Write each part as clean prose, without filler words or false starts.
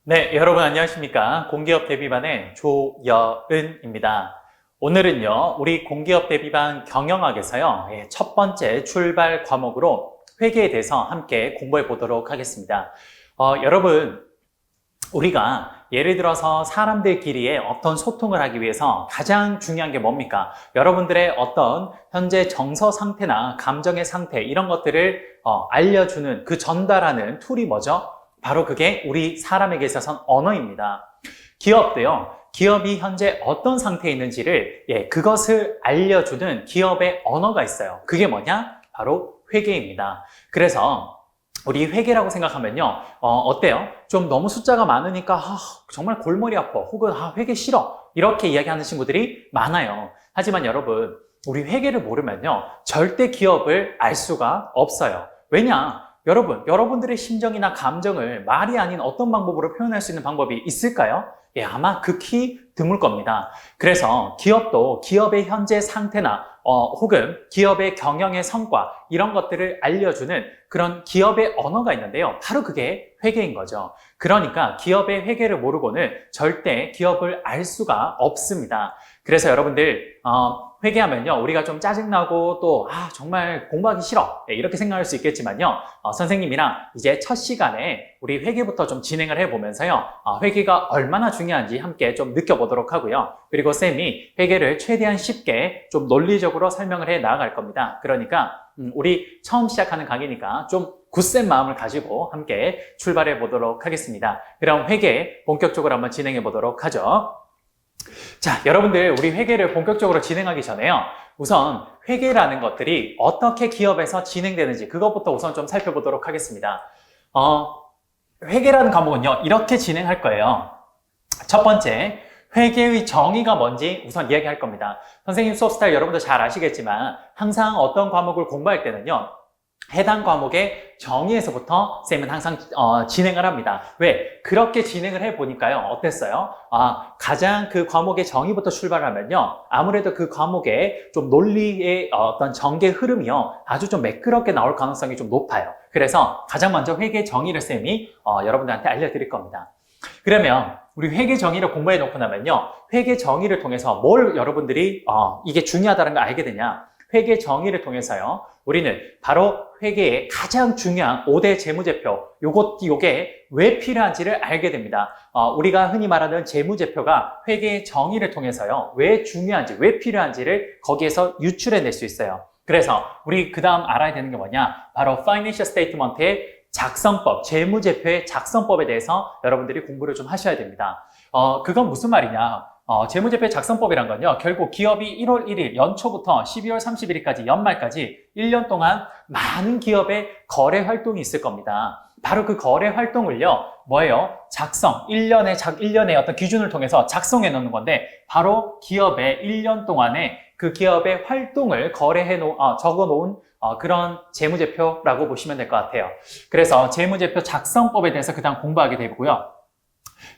네, 여러분 안녕하십니까? 공기업 대비반의 조여은입니다. 오늘은요, 우리 공기업 대비반 경영학에서요, 첫 번째 출발 과목으로 회계에 대해서 함께 공부해 보도록 하겠습니다. 여러분, 우리가 예를 들어서 사람들끼리의 어떤 소통을 하기 위해서 가장 중요한 게 뭡니까? 여러분들의 어떤 현재 정서 상태나 감정의 상태, 이런 것들을 알려주는 그 전달하는 툴이 뭐죠? 바로 그게 우리 사람에게 있어서는 언어입니다. 기업도요, 기업이 현재 어떤 상태에 있는지를, 그것을 알려주는 기업의 언어가 있어요. 그게 뭐냐? 바로 회계입니다. 그래서 우리 회계라고 생각하면요, 어때요? 좀 너무 숫자가 많으니까, 정말 골머리 아파. 혹은, 회계 싫어. 이렇게 이야기하는 친구들이 많아요. 하지만 여러분, 우리 회계를 모르면요, 절대 기업을 알 수가 없어요. 왜냐? 여러분들의 심정이나 감정을 말이 아닌 어떤 방법으로 표현할 수 있는 방법이 있을까요? 아마 극히 드물 겁니다. 그래서 기업도 기업의 현재 상태나 혹은 기업의 경영의 성과, 이런 것들을 알려주는 그런 기업의 언어가 있는데요. 바로 그게 회계인 거죠. 그러니까 기업의 회계를 모르고는 절대 기업을 알 수가 없습니다. 그래서 여러분들 회계하면요, 우리가 좀 짜증나고 또 정말 공부하기 싫어, 이렇게 생각할 수 있겠지만요, 선생님이랑 이제 첫 시간에 우리 회계부터 좀 진행을 해보면서요, 회계가 얼마나 중요한지 함께 좀 느껴보도록 하고요. 그리고 쌤이 회계를 최대한 쉽게 좀 논리적으로 설명을 해 나아갈 겁니다. 그러니까 우리 처음 시작하는 강의니까 좀 굳센 마음을 가지고 함께 출발해 보도록 하겠습니다. 그럼 회계 본격적으로 한번 진행해 보도록 하죠. 자, 여러분들, 우리 회계를 본격적으로 진행하기 전에요, 우선 회계라는 것들이 어떻게 기업에서 진행되는지 그것부터 우선 좀 살펴보도록 하겠습니다. 회계라는 과목은요, 이렇게 진행할 거예요. 첫 번째, 회계의 정의가 뭔지 우선 이야기할 겁니다. 선생님 수업 스타일 여러분도 잘 아시겠지만 항상 어떤 과목을 공부할 때는요, 해당 과목의 정의에서부터 쌤은 항상 진행을 합니다. 왜? 그렇게 진행을 해보니까요, 어땠어요? 가장 그 과목의 정의부터 출발하면요, 아무래도 그 과목의 좀 논리의 어떤 전개 흐름이요, 아주 좀 매끄럽게 나올 가능성이 좀 높아요. 그래서 가장 먼저 회계 정의를 쌤이 여러분들한테 알려드릴 겁니다. 그러면 우리 회계 정의를 공부해 놓고 나면요, 회계 정의를 통해서 뭘 여러분들이 이게 중요하다는 걸 알게 되냐? 회계 정의를 통해서요, 우리는 바로 회계의 가장 중요한 5대 재무제표, 요게 왜 필요한지를 알게 됩니다. 우리가 흔히 말하는 재무제표가 회계의 정의를 통해서요, 왜 중요한지, 왜 필요한지를 거기에서 유출해낼 수 있어요. 그래서 우리 그 다음 알아야 되는 게 뭐냐? 바로 Financial Statement의 작성법, 재무제표의 작성법에 대해서 여러분들이 공부를 좀 하셔야 됩니다. 그건 무슨 말이냐? 재무제표 작성법이란 건요, 결국 기업이 1월 1일 연초부터 12월 31일까지 연말까지 1년 동안 많은 기업의 거래 활동이 있을 겁니다. 바로 그 거래 활동을요, 뭐예요? 1년의 어떤 기준을 통해서 작성해 놓는 건데, 바로 기업의 1년 동안에 그 기업의 활동을 적어 놓은 그런 재무제표라고 보시면 될 것 같아요. 그래서 재무제표 작성법에 대해서 그 다음 공부하게 되고요.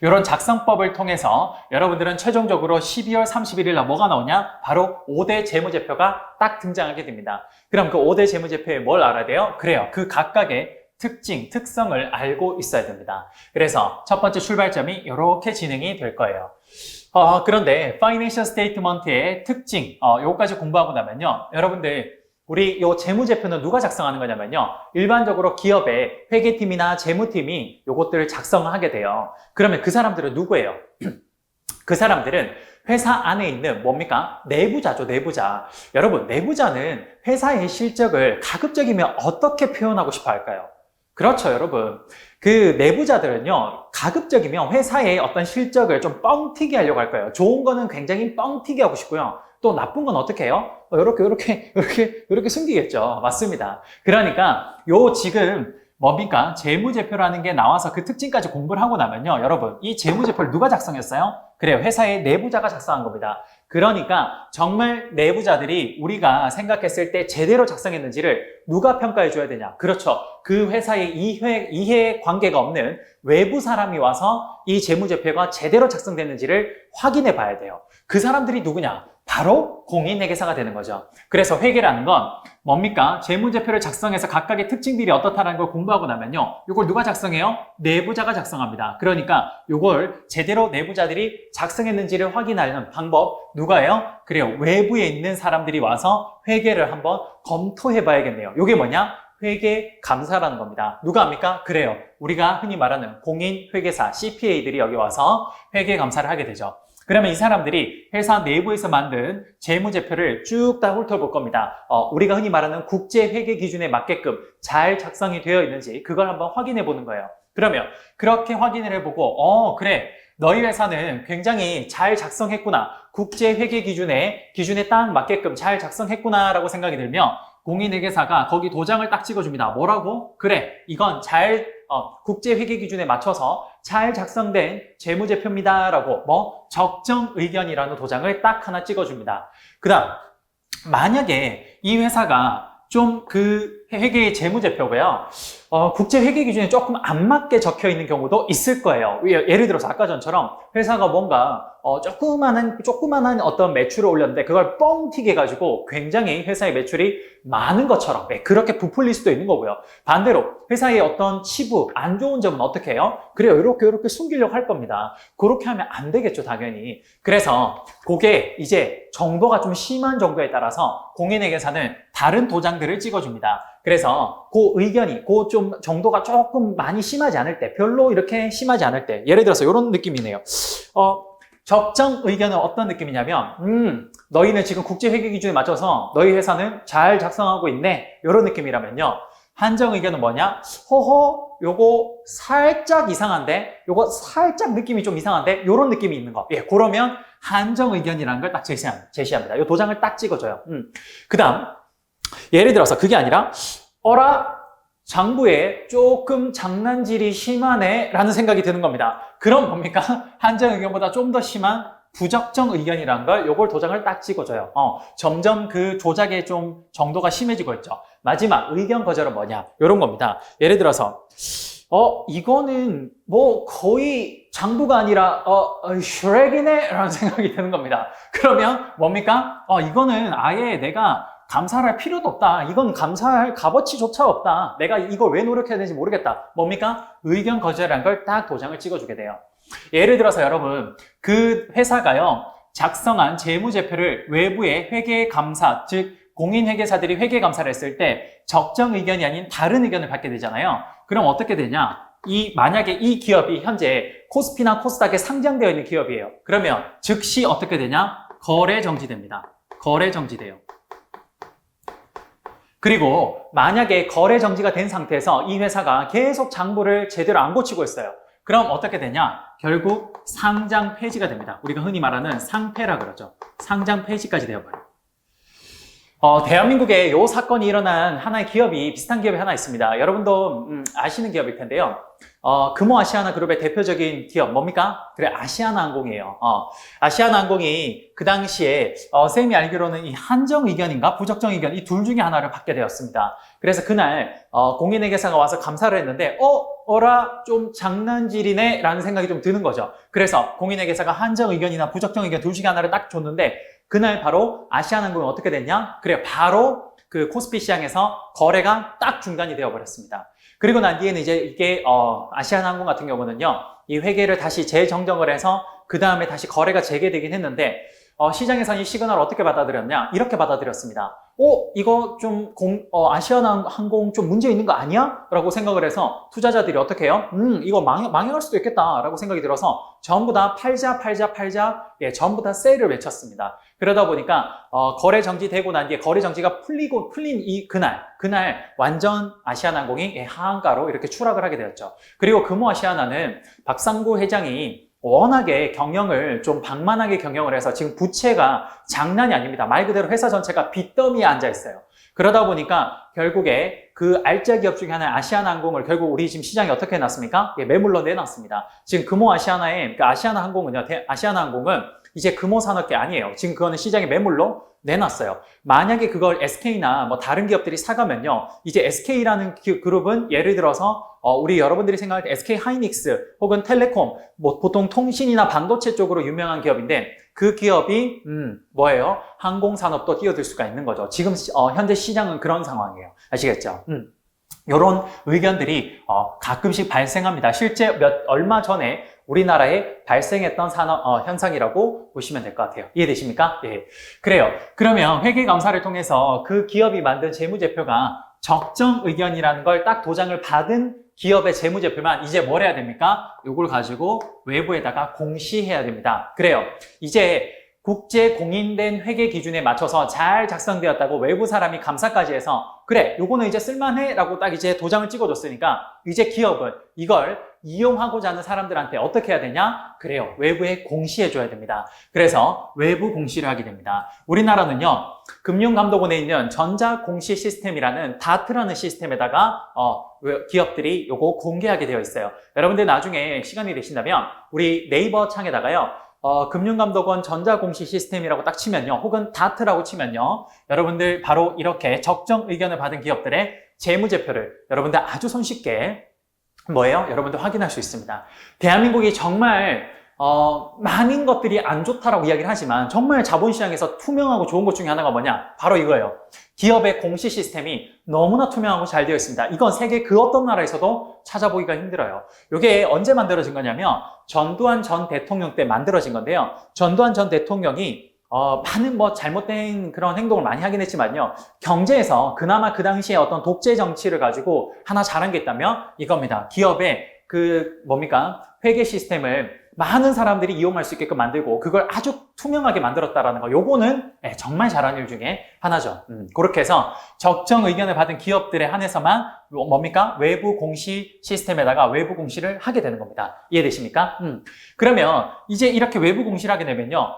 이런 작성법을 통해서 여러분들은 최종적으로 12월 31일 날 뭐가 나오냐? 바로 5대 재무제표가 딱 등장하게 됩니다. 그럼 그 5대 재무제표에 뭘 알아야 돼요? 그래요. 그 각각의 특징, 특성을 알고 있어야 됩니다. 그래서 첫 번째 출발점이 이렇게 진행이 될 거예요. 그런데 Financial Statement의 특징, 요거까지 공부하고 나면요, 여러분들, 우리 요 재무제표는 누가 작성하는 거냐면요, 일반적으로 기업의 회계팀이나 재무팀이 요것들을 작성하게 돼요. 그러면 그 사람들은 누구예요? 그 사람들은 회사 안에 있는 뭡니까? 내부자죠, 내부자. 여러분, 내부자는 회사의 실적을 가급적이면 어떻게 표현하고 싶어 할까요? 그렇죠, 여러분. 그 내부자들은요, 가급적이면 회사의 어떤 실적을 좀 뻥튀기 하려고 할 거예요. 좋은 거는 굉장히 뻥튀기 하고 싶고요. 또 나쁜 건 어떻게 해요? 이렇게 숨기겠죠. 맞습니다. 그러니까 지금 뭡니까? 재무제표라는 게 나와서 그 특징까지 공부를 하고 나면요, 여러분, 이 재무제표를 누가 작성했어요? 그래요, 회사의 내부자가 작성한 겁니다. 그러니까 정말 내부자들이 우리가 생각했을 때 제대로 작성했는지를 누가 평가해 줘야 되냐? 그렇죠. 그 회사의 이해 관계가 없는 외부 사람이 와서 이 재무제표가 제대로 작성됐는지를 확인해 봐야 돼요. 그 사람들이 누구냐? 바로 공인회계사가 되는 거죠. 그래서 회계라는 건 뭡니까? 재무제표를 작성해서 각각의 특징 비율이 어떻다는 걸 공부하고 나면요. 이걸 누가 작성해요? 내부자가 작성합니다. 그러니까 이걸 제대로 내부자들이 작성했는지를 확인하는 방법 누가요? 그래요. 외부에 있는 사람들이 와서 회계를 한번 검토해 봐야겠네요. 이게 뭐냐? 회계감사라는 겁니다. 누가 합니까? 그래요. 우리가 흔히 말하는 공인회계사, CPA들이 여기 와서 회계감사를 하게 되죠. 그러면 이 사람들이 회사 내부에서 만든 재무제표를 쭉 다 훑어볼 겁니다. 우리가 흔히 말하는 국제회계 기준에 맞게끔 잘 작성이 되어 있는지 그걸 한번 확인해 보는 거예요. 그러면 그렇게 확인을 해보고 그래, 너희 회사는 굉장히 잘 작성했구나. 국제회계 기준에 딱 맞게끔 잘 작성했구나 라고 생각이 들면 공인회계사가 거기 도장을 딱 찍어줍니다. 뭐라고? 그래, 이건 국제회계 기준에 맞춰서 잘 작성된 재무제표입니다. 라고 적정 의견이라는 도장을 딱 하나 찍어줍니다. 그 다음, 만약에 이 회사가 좀 그 회계의 재무제표고요. 국제회계 기준에 조금 안 맞게 적혀 있는 경우도 있을 거예요. 예를 들어서 아까 전처럼 회사가 뭔가 조그만한 어떤 매출을 올렸는데 그걸 뻥 튀게 가지고 굉장히 회사의 매출이 많은 것처럼 그렇게 부풀릴 수도 있는 거고요. 반대로 회사의 어떤 치부, 안 좋은 점은 어떻게 해요? 그래요. 이렇게 숨기려고 할 겁니다. 그렇게 하면 안 되겠죠, 당연히. 그래서 그게 이제 정도가 좀 심한 정도에 따라서 공인회계사는 다른 도장들을 찍어줍니다. 그래서 그 의견이 좀 정도가 조금 많이 심하지 않을 때, 별로 이렇게 심하지 않을 때, 예를 들어서 이런 느낌이네요. 적정 의견은 어떤 느낌이냐면 너희는 지금 국제회계 기준에 맞춰서 너희 회사는 잘 작성하고 있네, 이런 느낌이라면요. 한정 의견은 뭐냐? 요거 살짝 이상한데, 요거 살짝 느낌이 좀 이상한데, 요런 느낌이 있는 거. 그러면 한정 의견이라는 걸 딱 제시합니다. 요 도장을 딱 찍어줘요. 그 다음, 예를 들어서 그게 아니라 장부에 조금 장난질이 심하네 라는 생각이 드는 겁니다. 그럼 뭡니까? 한정 의견보다 좀 더 심한 부적정 의견이라는 걸 요걸 도장을 딱 찍어줘요. 점점 그 조작의 좀 정도가 심해지고 있죠. 마지막 의견 거절은 뭐냐? 요런 겁니다. 예를 들어서 이거는 거의 장부가 아니라 슈렉이네 라는 생각이 드는 겁니다. 그러면 뭡니까? 이거는 아예 내가 감사를 할 필요도 없다. 이건 감사할 값어치조차 없다. 내가 이걸 왜 노력해야 되는지 모르겠다. 뭡니까? 의견 거절이라는 걸 딱 도장을 찍어주게 돼요. 예를 들어서 여러분, 그 회사가요, 작성한 재무제표를 외부의 회계감사, 즉 공인회계사들이 회계감사를 했을 때 적정 의견이 아닌 다른 의견을 받게 되잖아요. 그럼 어떻게 되냐? 만약에 이 기업이 현재 코스피나 코스닥에 상장되어 있는 기업이에요. 그러면 즉시 어떻게 되냐? 거래 정지됩니다. 거래 정지돼요. 그리고 만약에 거래 정지가 된 상태에서 이 회사가 계속 장부를 제대로 안 고치고 있어요. 그럼 어떻게 되냐? 결국 상장 폐지가 됩니다. 우리가 흔히 말하는 상폐라 그러죠. 상장 폐지까지 되어버려요. 대한민국에 이 사건이 일어난 하나의 기업이, 비슷한 기업이 하나 있습니다. 여러분도 아시는 기업일 텐데요. 금호아시아나 그룹의 대표적인 기업 뭡니까? 그래, 아시아나항공이에요. 아시아나항공이 그 당시에 쌤이 알기로는 이 한정 의견인가 부적정 의견 이 둘 중에 하나를 받게 되었습니다. 그래서 그날 공인회계사가 와서 감사를 했는데 좀 장난질이네 라는 생각이 좀 드는 거죠. 그래서 공인회계사가 한정 의견이나 부적정 의견 둘 중에 하나를 딱 줬는데 그날 바로 아시아나항공이 어떻게 됐냐? 그래, 바로 그 코스피 시장에서 거래가 딱 중단이 되어버렸습니다. 그리고 난 뒤에는 이제 이게 아시아나항공 같은 경우는요, 이 회계를 다시 재정정을 해서 그 다음에 다시 거래가 재개되긴 했는데 시장에서는 이 시그널을 어떻게 받아들였냐? 이렇게 받아들였습니다. 이거 좀 아시아나항공 좀 문제 있는 거 아니야? 라고 생각을 해서 투자자들이 어떻게 해요? 이거 망할 수도 있겠다 라고 생각이 들어서 전부 다 팔자, 전부 다 세일을 외쳤습니다. 그러다 보니까 거래 정지되고 난 뒤에 거래 정지가 풀린 그날 완전 아시아나항공이 하한가로 이렇게 추락을 하게 되었죠. 그리고 금호아시아나는 박상구 회장이 워낙에 경영을 좀 방만하게 경영을 해서 지금 부채가 장난이 아닙니다. 말 그대로 회사 전체가 빚더미에 앉아 있어요. 그러다 보니까 결국에 그 알짜 기업 중에 하나인 아시아나항공을 결국 우리 지금 시장에 어떻게 해놨습니까? 매물로 내놨습니다. 지금 금호아시아나의 아시아나항공은 이제 금호산업계 아니에요. 지금 그거는 시장에 매물로 내놨어요. 만약에 그걸 SK나 다른 기업들이 사가면요, 이제 SK라는 그룹은 예를 들어서 우리 여러분들이 생각할 때 SK 하이닉스 혹은 텔레콤, 보통 통신이나 반도체 쪽으로 유명한 기업인데 그 기업이 뭐예요? 항공산업도 뛰어들 수가 있는 거죠. 지금 현재 시장은 그런 상황이에요. 아시겠죠? 이런 의견들이 가끔씩 발생합니다. 실제 얼마 전에 우리나라에 발생했던 현상이라고 보시면 될 것 같아요. 이해되십니까? 예. 그래요. 그러면 회계감사를 통해서 그 기업이 만든 재무제표가 적정 의견이라는 걸 딱 도장을 받은 기업의 재무제표만 이제 뭘 해야 됩니까? 이걸 가지고 외부에다가 공시해야 됩니다. 그래요. 이제 국제 공인된 회계 기준에 맞춰서 잘 작성되었다고 외부 사람이 감사까지 해서 그래, 요거는 이제 쓸만해 라고 딱 이제 도장을 찍어줬으니까 이제 기업은 이걸 이용하고자 하는 사람들한테 어떻게 해야 되냐? 그래요. 외부에 공시해줘야 됩니다. 그래서 외부 공시를 하게 됩니다. 우리나라는요, 금융감독원에 있는 전자공시 시스템이라는 다트라는 시스템에다가 기업들이 요거 공개하게 되어 있어요. 여러분들 나중에 시간이 되신다면 우리 네이버 창에다가요, 금융감독원 전자공시 시스템이라고 딱 치면요, 혹은 다트라고 치면요, 여러분들 바로 이렇게 적정 의견을 받은 기업들의 재무제표를 여러분들 아주 손쉽게 뭐예요? 여러분들 확인할 수 있습니다. 대한민국이 정말 많은 것들이 안 좋다라고 이야기를 하지만 정말 자본시장에서 투명하고 좋은 것 중에 하나가 뭐냐? 바로 이거예요. 기업의 공시 시스템이 너무나 투명하고 잘 되어 있습니다. 이건 세계 그 어떤 나라에서도 찾아보기가 힘들어요. 이게 언제 만들어진 거냐면 전두환 전 대통령 때 만들어진 건데요. 전두환 전 대통령이 많은 잘못된 그런 행동을 많이 하긴 했지만요. 경제에서 그나마 그 당시에 어떤 독재 정치를 가지고 하나 잘한 게 있다면 이겁니다. 기업의 회계 시스템을 많은 사람들이 이용할 수 있게끔 만들고 그걸 아주 투명하게 만들었다라는 거. 요거는 정말 잘한 일 중에 하나죠. 그렇게 해서 적정 의견을 받은 기업들에 한해서만 외부 공시 시스템에다가 외부 공시를 하게 되는 겁니다. 이해되십니까? 그러면 이제 이렇게 외부 공시를 하게 되면요.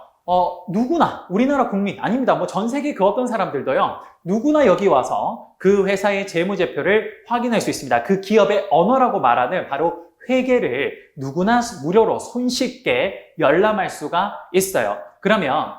누구나 우리나라 국민 아닙니다. 전 세계 그 어떤 사람들도요. 누구나 여기 와서 그 회사의 재무제표를 확인할 수 있습니다. 그 기업의 언어라고 말하는 바로 회계를 누구나 무료로 손쉽게 열람할 수가 있어요. 그러면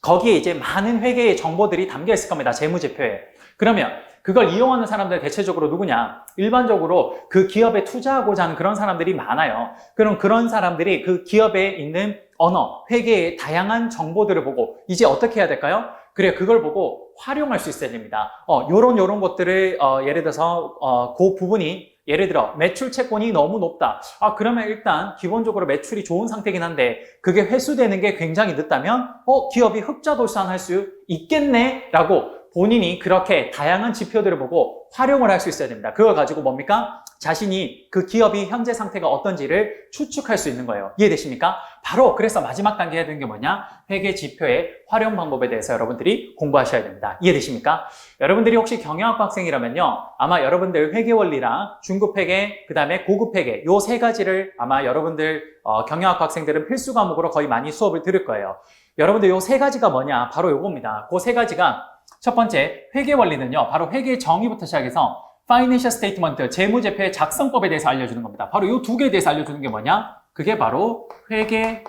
거기에 이제 많은 회계의 정보들이 담겨 있을 겁니다. 재무제표에. 그러면 그걸 이용하는 사람들 대체적으로 누구냐? 일반적으로 그 기업에 투자하고자 하는 그런 사람들이 많아요. 그럼 그런 사람들이 그 기업에 있는 언어, 회계의 다양한 정보들을 보고 이제 어떻게 해야 될까요? 그래, 그걸 보고 활용할 수 있어야 됩니다. 요런 것들을 예를 들어서 그 부분이 예를 들어 매출 채권이 너무 높다. 그러면 일단 기본적으로 매출이 좋은 상태긴 한데 그게 회수되는 게 굉장히 늦다면 기업이 흑자 돌산할 수 있겠네 라고 본인이 그렇게 다양한 지표들을 보고 활용을 할 수 있어야 됩니다. 그걸 가지고 뭡니까? 자신이 그 기업이 현재 상태가 어떤지를 추측할 수 있는 거예요. 이해되십니까? 바로 그래서 마지막 단계에 해야 되는 게 뭐냐? 회계 지표의 활용 방법에 대해서 여러분들이 공부하셔야 됩니다. 이해되십니까? 여러분들이 혹시 경영학과 학생이라면요. 아마 여러분들 회계 원리랑 중급 회계, 그 다음에 고급 회계 요 세 가지를 아마 여러분들 경영학과 학생들은 필수 과목으로 거의 많이 수업을 들을 거예요. 여러분들 요 세 가지가 뭐냐? 바로 요겁니다. 그 세 가지가 첫 번째 회계 원리는요. 바로 회계 정의부터 시작해서 Financial Statement, 재무제표의 작성법에 대해서 알려주는 겁니다. 바로 이 두 개에 대해서 알려주는 게 뭐냐? 그게 바로 회계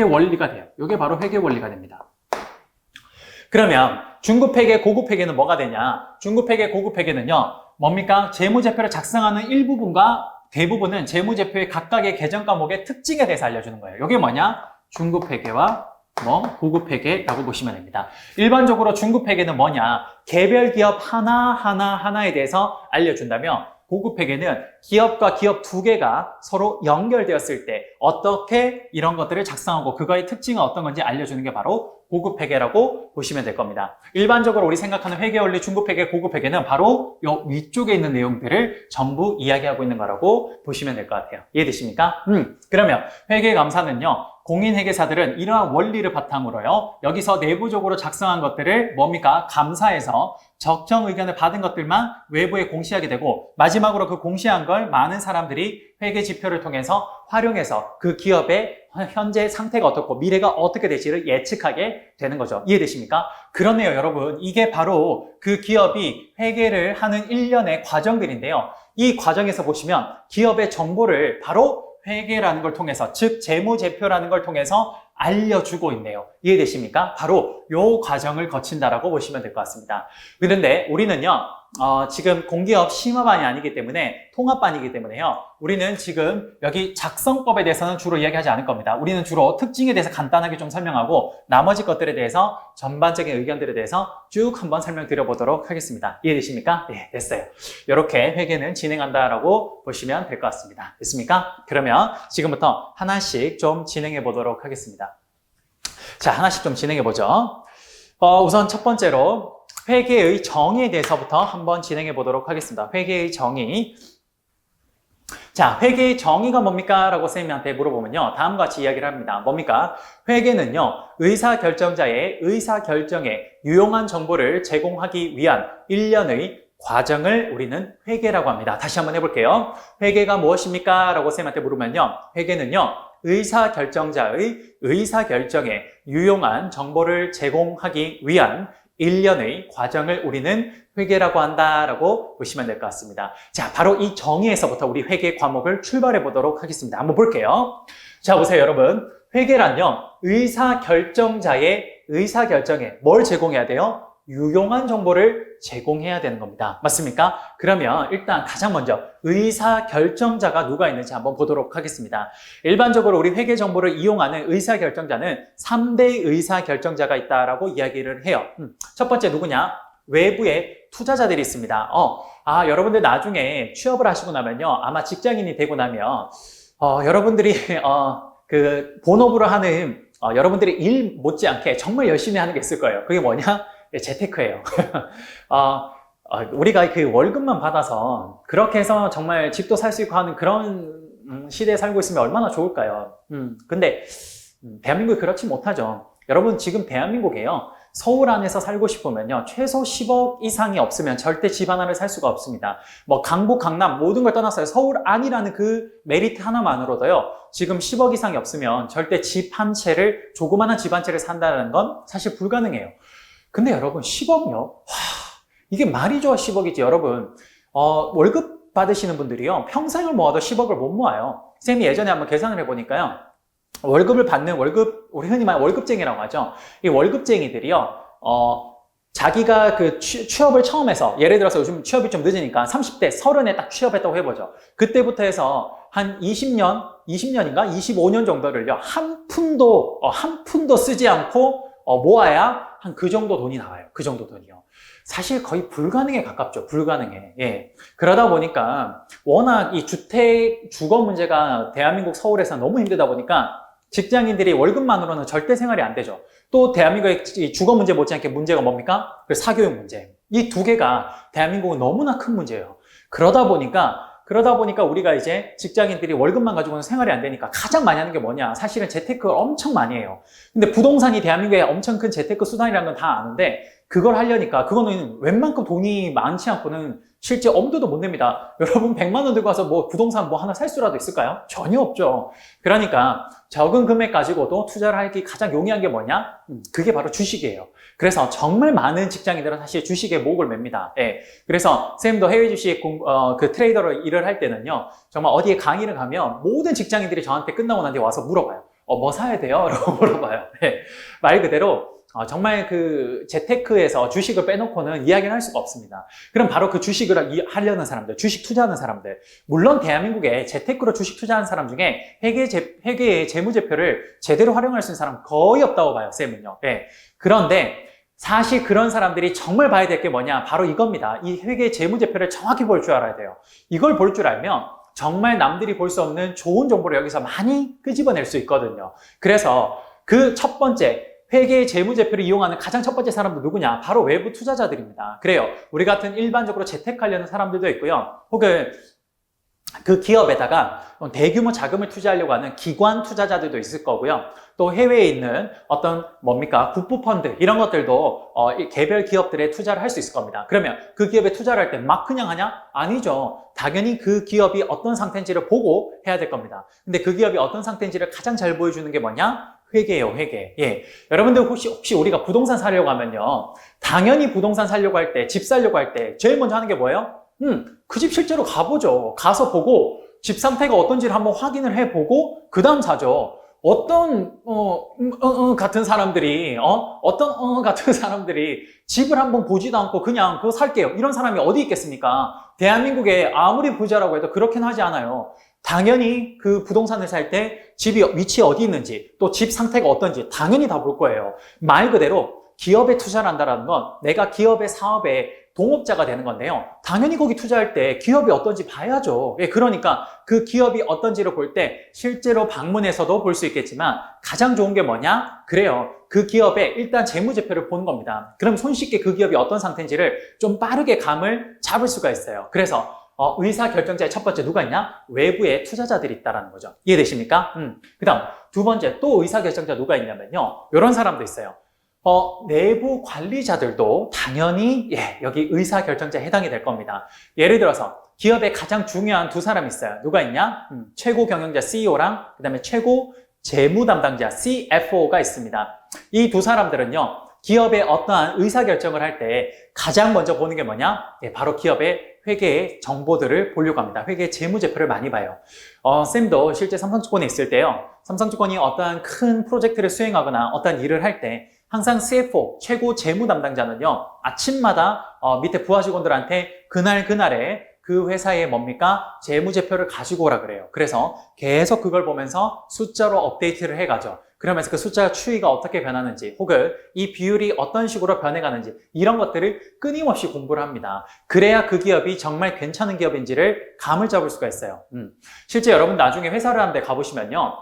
원리가 돼요. 이게 바로 회계 원리가 됩니다. 그러면 중급 회계, 고급 회계는 뭐가 되냐? 중급 회계, 고급 회계는요. 뭡니까? 재무제표를 작성하는 일부분과 대부분은 재무제표의 각각의 계정 과목의 특징에 대해서 알려주는 거예요. 이게 뭐냐? 중급 회계와 고급 회계라고 보시면 됩니다. 일반적으로 중급 회계는 뭐냐? 개별 기업 하나에 대해서 알려준다면 고급 회계는 기업과 기업 두 개가 서로 연결되었을 때 어떻게 이런 것들을 작성하고 그거의 특징은 어떤 건지 알려주는 게 바로 고급 회계라고 보시면 될 겁니다. 일반적으로 우리 생각하는 회계 원리 중급 회계, 고급 회계는 바로 이 위쪽에 있는 내용들을 전부 이야기하고 있는 거라고 보시면 될 것 같아요. 이해되십니까? 그러면 회계감사는요. 공인회계사들은 이러한 원리를 바탕으로요. 여기서 내부적으로 작성한 것들을 감사해서 적정 의견을 받은 것들만 외부에 공시하게 되고 마지막으로 그 공시한 걸 많은 사람들이 회계 지표를 통해서 활용해서 그 기업의 현재 상태가 어떻고 미래가 어떻게 될지를 예측하게 되는 거죠. 이해되십니까? 그렇네요, 여러분. 이게 바로 그 기업이 회계를 하는 일련의 과정들인데요. 이 과정에서 보시면 기업의 정보를 바로 회계라는 걸 통해서, 즉 재무제표라는 걸 통해서 알려주고 있네요. 이해되십니까? 바로 요 과정을 거친다라고 보시면 될 것 같습니다. 그런데 우리는요, 지금 공기업 심화반이 아니기 때문에 통합반이기 때문에요. 우리는 지금 여기 작성법에 대해서는 주로 이야기하지 않을 겁니다. 우리는 주로 특징에 대해서 간단하게 좀 설명하고 나머지 것들에 대해서 전반적인 의견들에 대해서 쭉 한번 설명드려보도록 하겠습니다. 이해되십니까? 예, 됐어요. 이렇게 회계는 진행한다라고 보시면 될 것 같습니다. 됐습니까? 그러면 지금부터 하나씩 좀 진행해 보도록 하겠습니다. 자, 하나씩 좀 진행해 보죠. 우선 첫 번째로 회계의 정의에 대해서부터 한번 진행해 보도록 하겠습니다. 회계의 정의. 자, 회계의 정의가 뭡니까? 라고 선생님한테 물어보면요. 다음과 같이 이야기를 합니다. 뭡니까? 회계는요, 의사결정자의 의사결정에 유용한 정보를 제공하기 위한 일련의 과정을 우리는 회계라고 합니다. 다시 한번 해볼게요. 회계가 무엇입니까? 라고 선생님한테 물으면요. 회계는요, 의사결정자의 의사결정에 유용한 정보를 제공하기 위한 일련의 과정을 우리는 회계라고 한다라고 보시면 될 것 같습니다. 자, 바로 이 정의에서부터 우리 회계 과목을 출발해 보도록 하겠습니다. 한번 볼게요. 자, 보세요, 여러분. 회계란요, 의사결정자의 의사결정에 뭘 제공해야 돼요? 유용한 정보를 제공해야 되는 겁니다. 맞습니까? 그러면 일단 가장 먼저 의사결정자가 누가 있는지 한번 보도록 하겠습니다. 일반적으로 우리 회계 정보를 이용하는 의사결정자는 3대 의사결정자가 있다라고 이야기를 해요. 첫 번째 누구냐? 외부의 투자자들이 있습니다. 여러분들 나중에 취업을 하시고 나면요. 아마 직장인이 되고 나면 여러분들이 그 본업으로 하는 여러분들이 일 못지않게 정말 열심히 하는 게 있을 거예요. 그게 뭐냐? 재테크예요. 우리가 그 월급만 받아서 그렇게 해서 정말 집도 살 수 있고 하는 그런 시대에 살고 있으면 얼마나 좋을까요? 근데 대한민국이 그렇지 못하죠. 여러분 지금 대한민국에요. 서울 안에서 살고 싶으면요. 최소 10억 이상이 없으면 절대 집 하나를 살 수가 없습니다. 뭐 강북, 강남 모든 걸 떠났어요. 서울 안이라는 그 메리트 하나만으로도요. 지금 10억 이상이 없으면 절대 집 한 채를 조그마한 집 한 채를 산다는 건 사실 불가능해요. 근데 여러분 10억이요? 이게 말이 좋아 10억이지 여러분. 월급 받으시는 분들이요. 평생을 모아도 10억을 못 모아요. 쌤이 예전에 한번 계산을 해보니까요. 월급을 받는 우리 흔히 말하는 월급쟁이라고 하죠. 이 월급쟁이들이요. 자기가 그 취업을 처음 해서 예를 들어서 요즘 취업이 좀 늦으니까 30대, 30에 딱 취업했다고 해보죠. 그때부터 해서 한 20년인가 25년 정도를요. 한 푼도 쓰지 않고 모아야 한 그 정도 돈이 나와요. 그 정도 돈이요. 사실 거의 불가능에 가깝죠. 불가능해. 예. 그러다 보니까 워낙 이 주거 문제가 대한민국 서울에서 너무 힘들다 보니까 직장인들이 월급만으로는 절대 생활이 안 되죠. 또 대한민국의 주거 문제 못지않게 문제가 뭡니까? 그 사교육 문제. 이 두 개가 대한민국은 너무나 큰 문제예요. 그러다 보니까 우리가 이제 직장인들이 월급만 가지고는 생활이 안 되니까 가장 많이 하는 게 뭐냐? 사실은 재테크를 엄청 많이 해요. 근데 부동산이 대한민국의 엄청 큰 재테크 수단이라는 건 다 아는데 그걸 하려니까 그거는 웬만큼 돈이 많지 않고는 실제 엄두도 못 냅니다. 여러분 100만 원 들고 와서 뭐 부동산 뭐 하나 살 수라도 있을까요? 전혀 없죠. 그러니까 적은 금액 가지고도 투자를 하기 가장 용이한 게 뭐냐? 그게 바로 주식이에요. 그래서 정말 많은 직장인들은 사실 주식에 목을 맵니다. 예. 그래서 쌤도 해외 주식 그 트레이더로 일을 할 때는요. 정말 어디에 강의를 가면 모든 직장인들이 저한테 끝나고 난 뒤에 와서 물어봐요. 뭐 사야 돼요? 라고 물어봐요. 예. 말 그대로 정말 그 재테크에서 주식을 빼놓고는 이야기를 할 수가 없습니다. 그럼 바로 그 주식을 하려는 사람들, 주식 투자하는 사람들, 물론 대한민국에 재테크로 주식 투자하는 사람 중에 회계의 재무제표를 제대로 활용할 수 있는 사람 거의 없다고 봐요, 쌤은요. 네. 그런데 사실 그런 사람들이 정말 봐야 될 게 뭐냐? 바로 이겁니다. 이 회계의 재무제표를 정확히 볼 줄 알아야 돼요. 이걸 볼 줄 알면 정말 남들이 볼 수 없는 좋은 정보를 여기서 많이 끄집어낼 수 있거든요. 그래서 그 첫 번째, 회계의 재무제표를 이용하는 가장 첫 번째 사람도 누구냐? 바로 외부 투자자들입니다. 그래요. 우리 같은 일반적으로 재테크하려는 사람들도 있고요. 혹은 그 기업에다가 대규모 자금을 투자하려고 하는 기관 투자자들도 있을 거고요. 또 해외에 있는 어떤 국부펀드 이런 것들도 개별 기업들에 투자를 할 수 있을 겁니다. 그러면 그 기업에 투자를 할 때 막 그냥 하냐? 아니죠. 당연히 그 기업이 어떤 상태인지를 보고 해야 될 겁니다. 근데 그 기업이 어떤 상태인지를 가장 잘 보여주는 게 뭐냐? 회계예요, 회계. 예. 여러분들 혹시 우리가 부동산 사려고 하면요. 당연히 부동산 사려고 할 때, 집 사려고 할 때 제일 먼저 하는 게 뭐예요? 그 집 실제로 가보죠. 가서 보고 집 상태가 어떤지를 한번 확인을 해보고 그 다음 사죠. 어떤 같은 사람들이 어떤 같은 사람들이 집을 한번 보지도 않고 그냥 그거 살게요. 이런 사람이 어디 있겠습니까? 대한민국에 아무리 부자라고 해도 그렇게는 하지 않아요. 당연히 그 부동산을 살 때 집이 위치에 어디 있는지 또 집 상태가 어떤지 당연히 다 볼 거예요. 말 그대로 기업에 투자를 한다는 건 내가 기업의 사업에 동업자가 되는 건데요. 당연히 거기 투자할 때 기업이 어떤지 봐야죠. 예, 그러니까 그 기업이 어떤지를 볼 때 실제로 방문해서도 볼 수 있겠지만 가장 좋은 게 뭐냐? 그래요. 그 기업의 일단 재무제표를 보는 겁니다. 그럼 손쉽게 그 기업이 어떤 상태인지를 좀 빠르게 감을 잡을 수가 있어요. 그래서 의사결정자의 첫 번째 누가 있냐? 외부의 투자자들이 있다는 거죠. 이해되십니까? 그 다음 두 번째 또 의사결정자 누가 있냐면요. 이런 사람도 있어요. 내부 관리자들도 당연히 여기 의사결정자에 해당이 될 겁니다. 예를 들어서 기업에 가장 중요한 두 사람이 있어요. 누가 있냐? 최고 경영자 CEO랑 그 다음에 최고 재무 담당자 CFO가 있습니다. 이 두 사람들은요. 기업의 어떠한 의사결정을 할 때 가장 먼저 보는 게 뭐냐? 바로 기업의 회계의 정보들을 보려고 합니다. 회계 재무제표를 많이 봐요. 쌤도 실제 삼성증권에 있을 때요. 삼성증권이 어떠한 큰 프로젝트를 수행하거나 어떠한 일을 할 때 항상 CFO, 최고 재무 담당자는요. 아침마다 밑에 부하 직원들한테 그날에 그 회사의 뭡니까? 재무제표를 가지고 오라 그래요. 그래서 계속 그걸 보면서 숫자로 업데이트를 해가죠. 그러면서 그 숫자 추이가 어떻게 변하는지 혹은 이 비율이 어떤 식으로 변해가는지 이런 것들을 끊임없이 공부를 합니다. 그래야 그 기업이 정말 괜찮은 기업인지를 감을 잡을 수가 있어요. 실제 여러분 나중에 회사를 하는 데 가보시면요.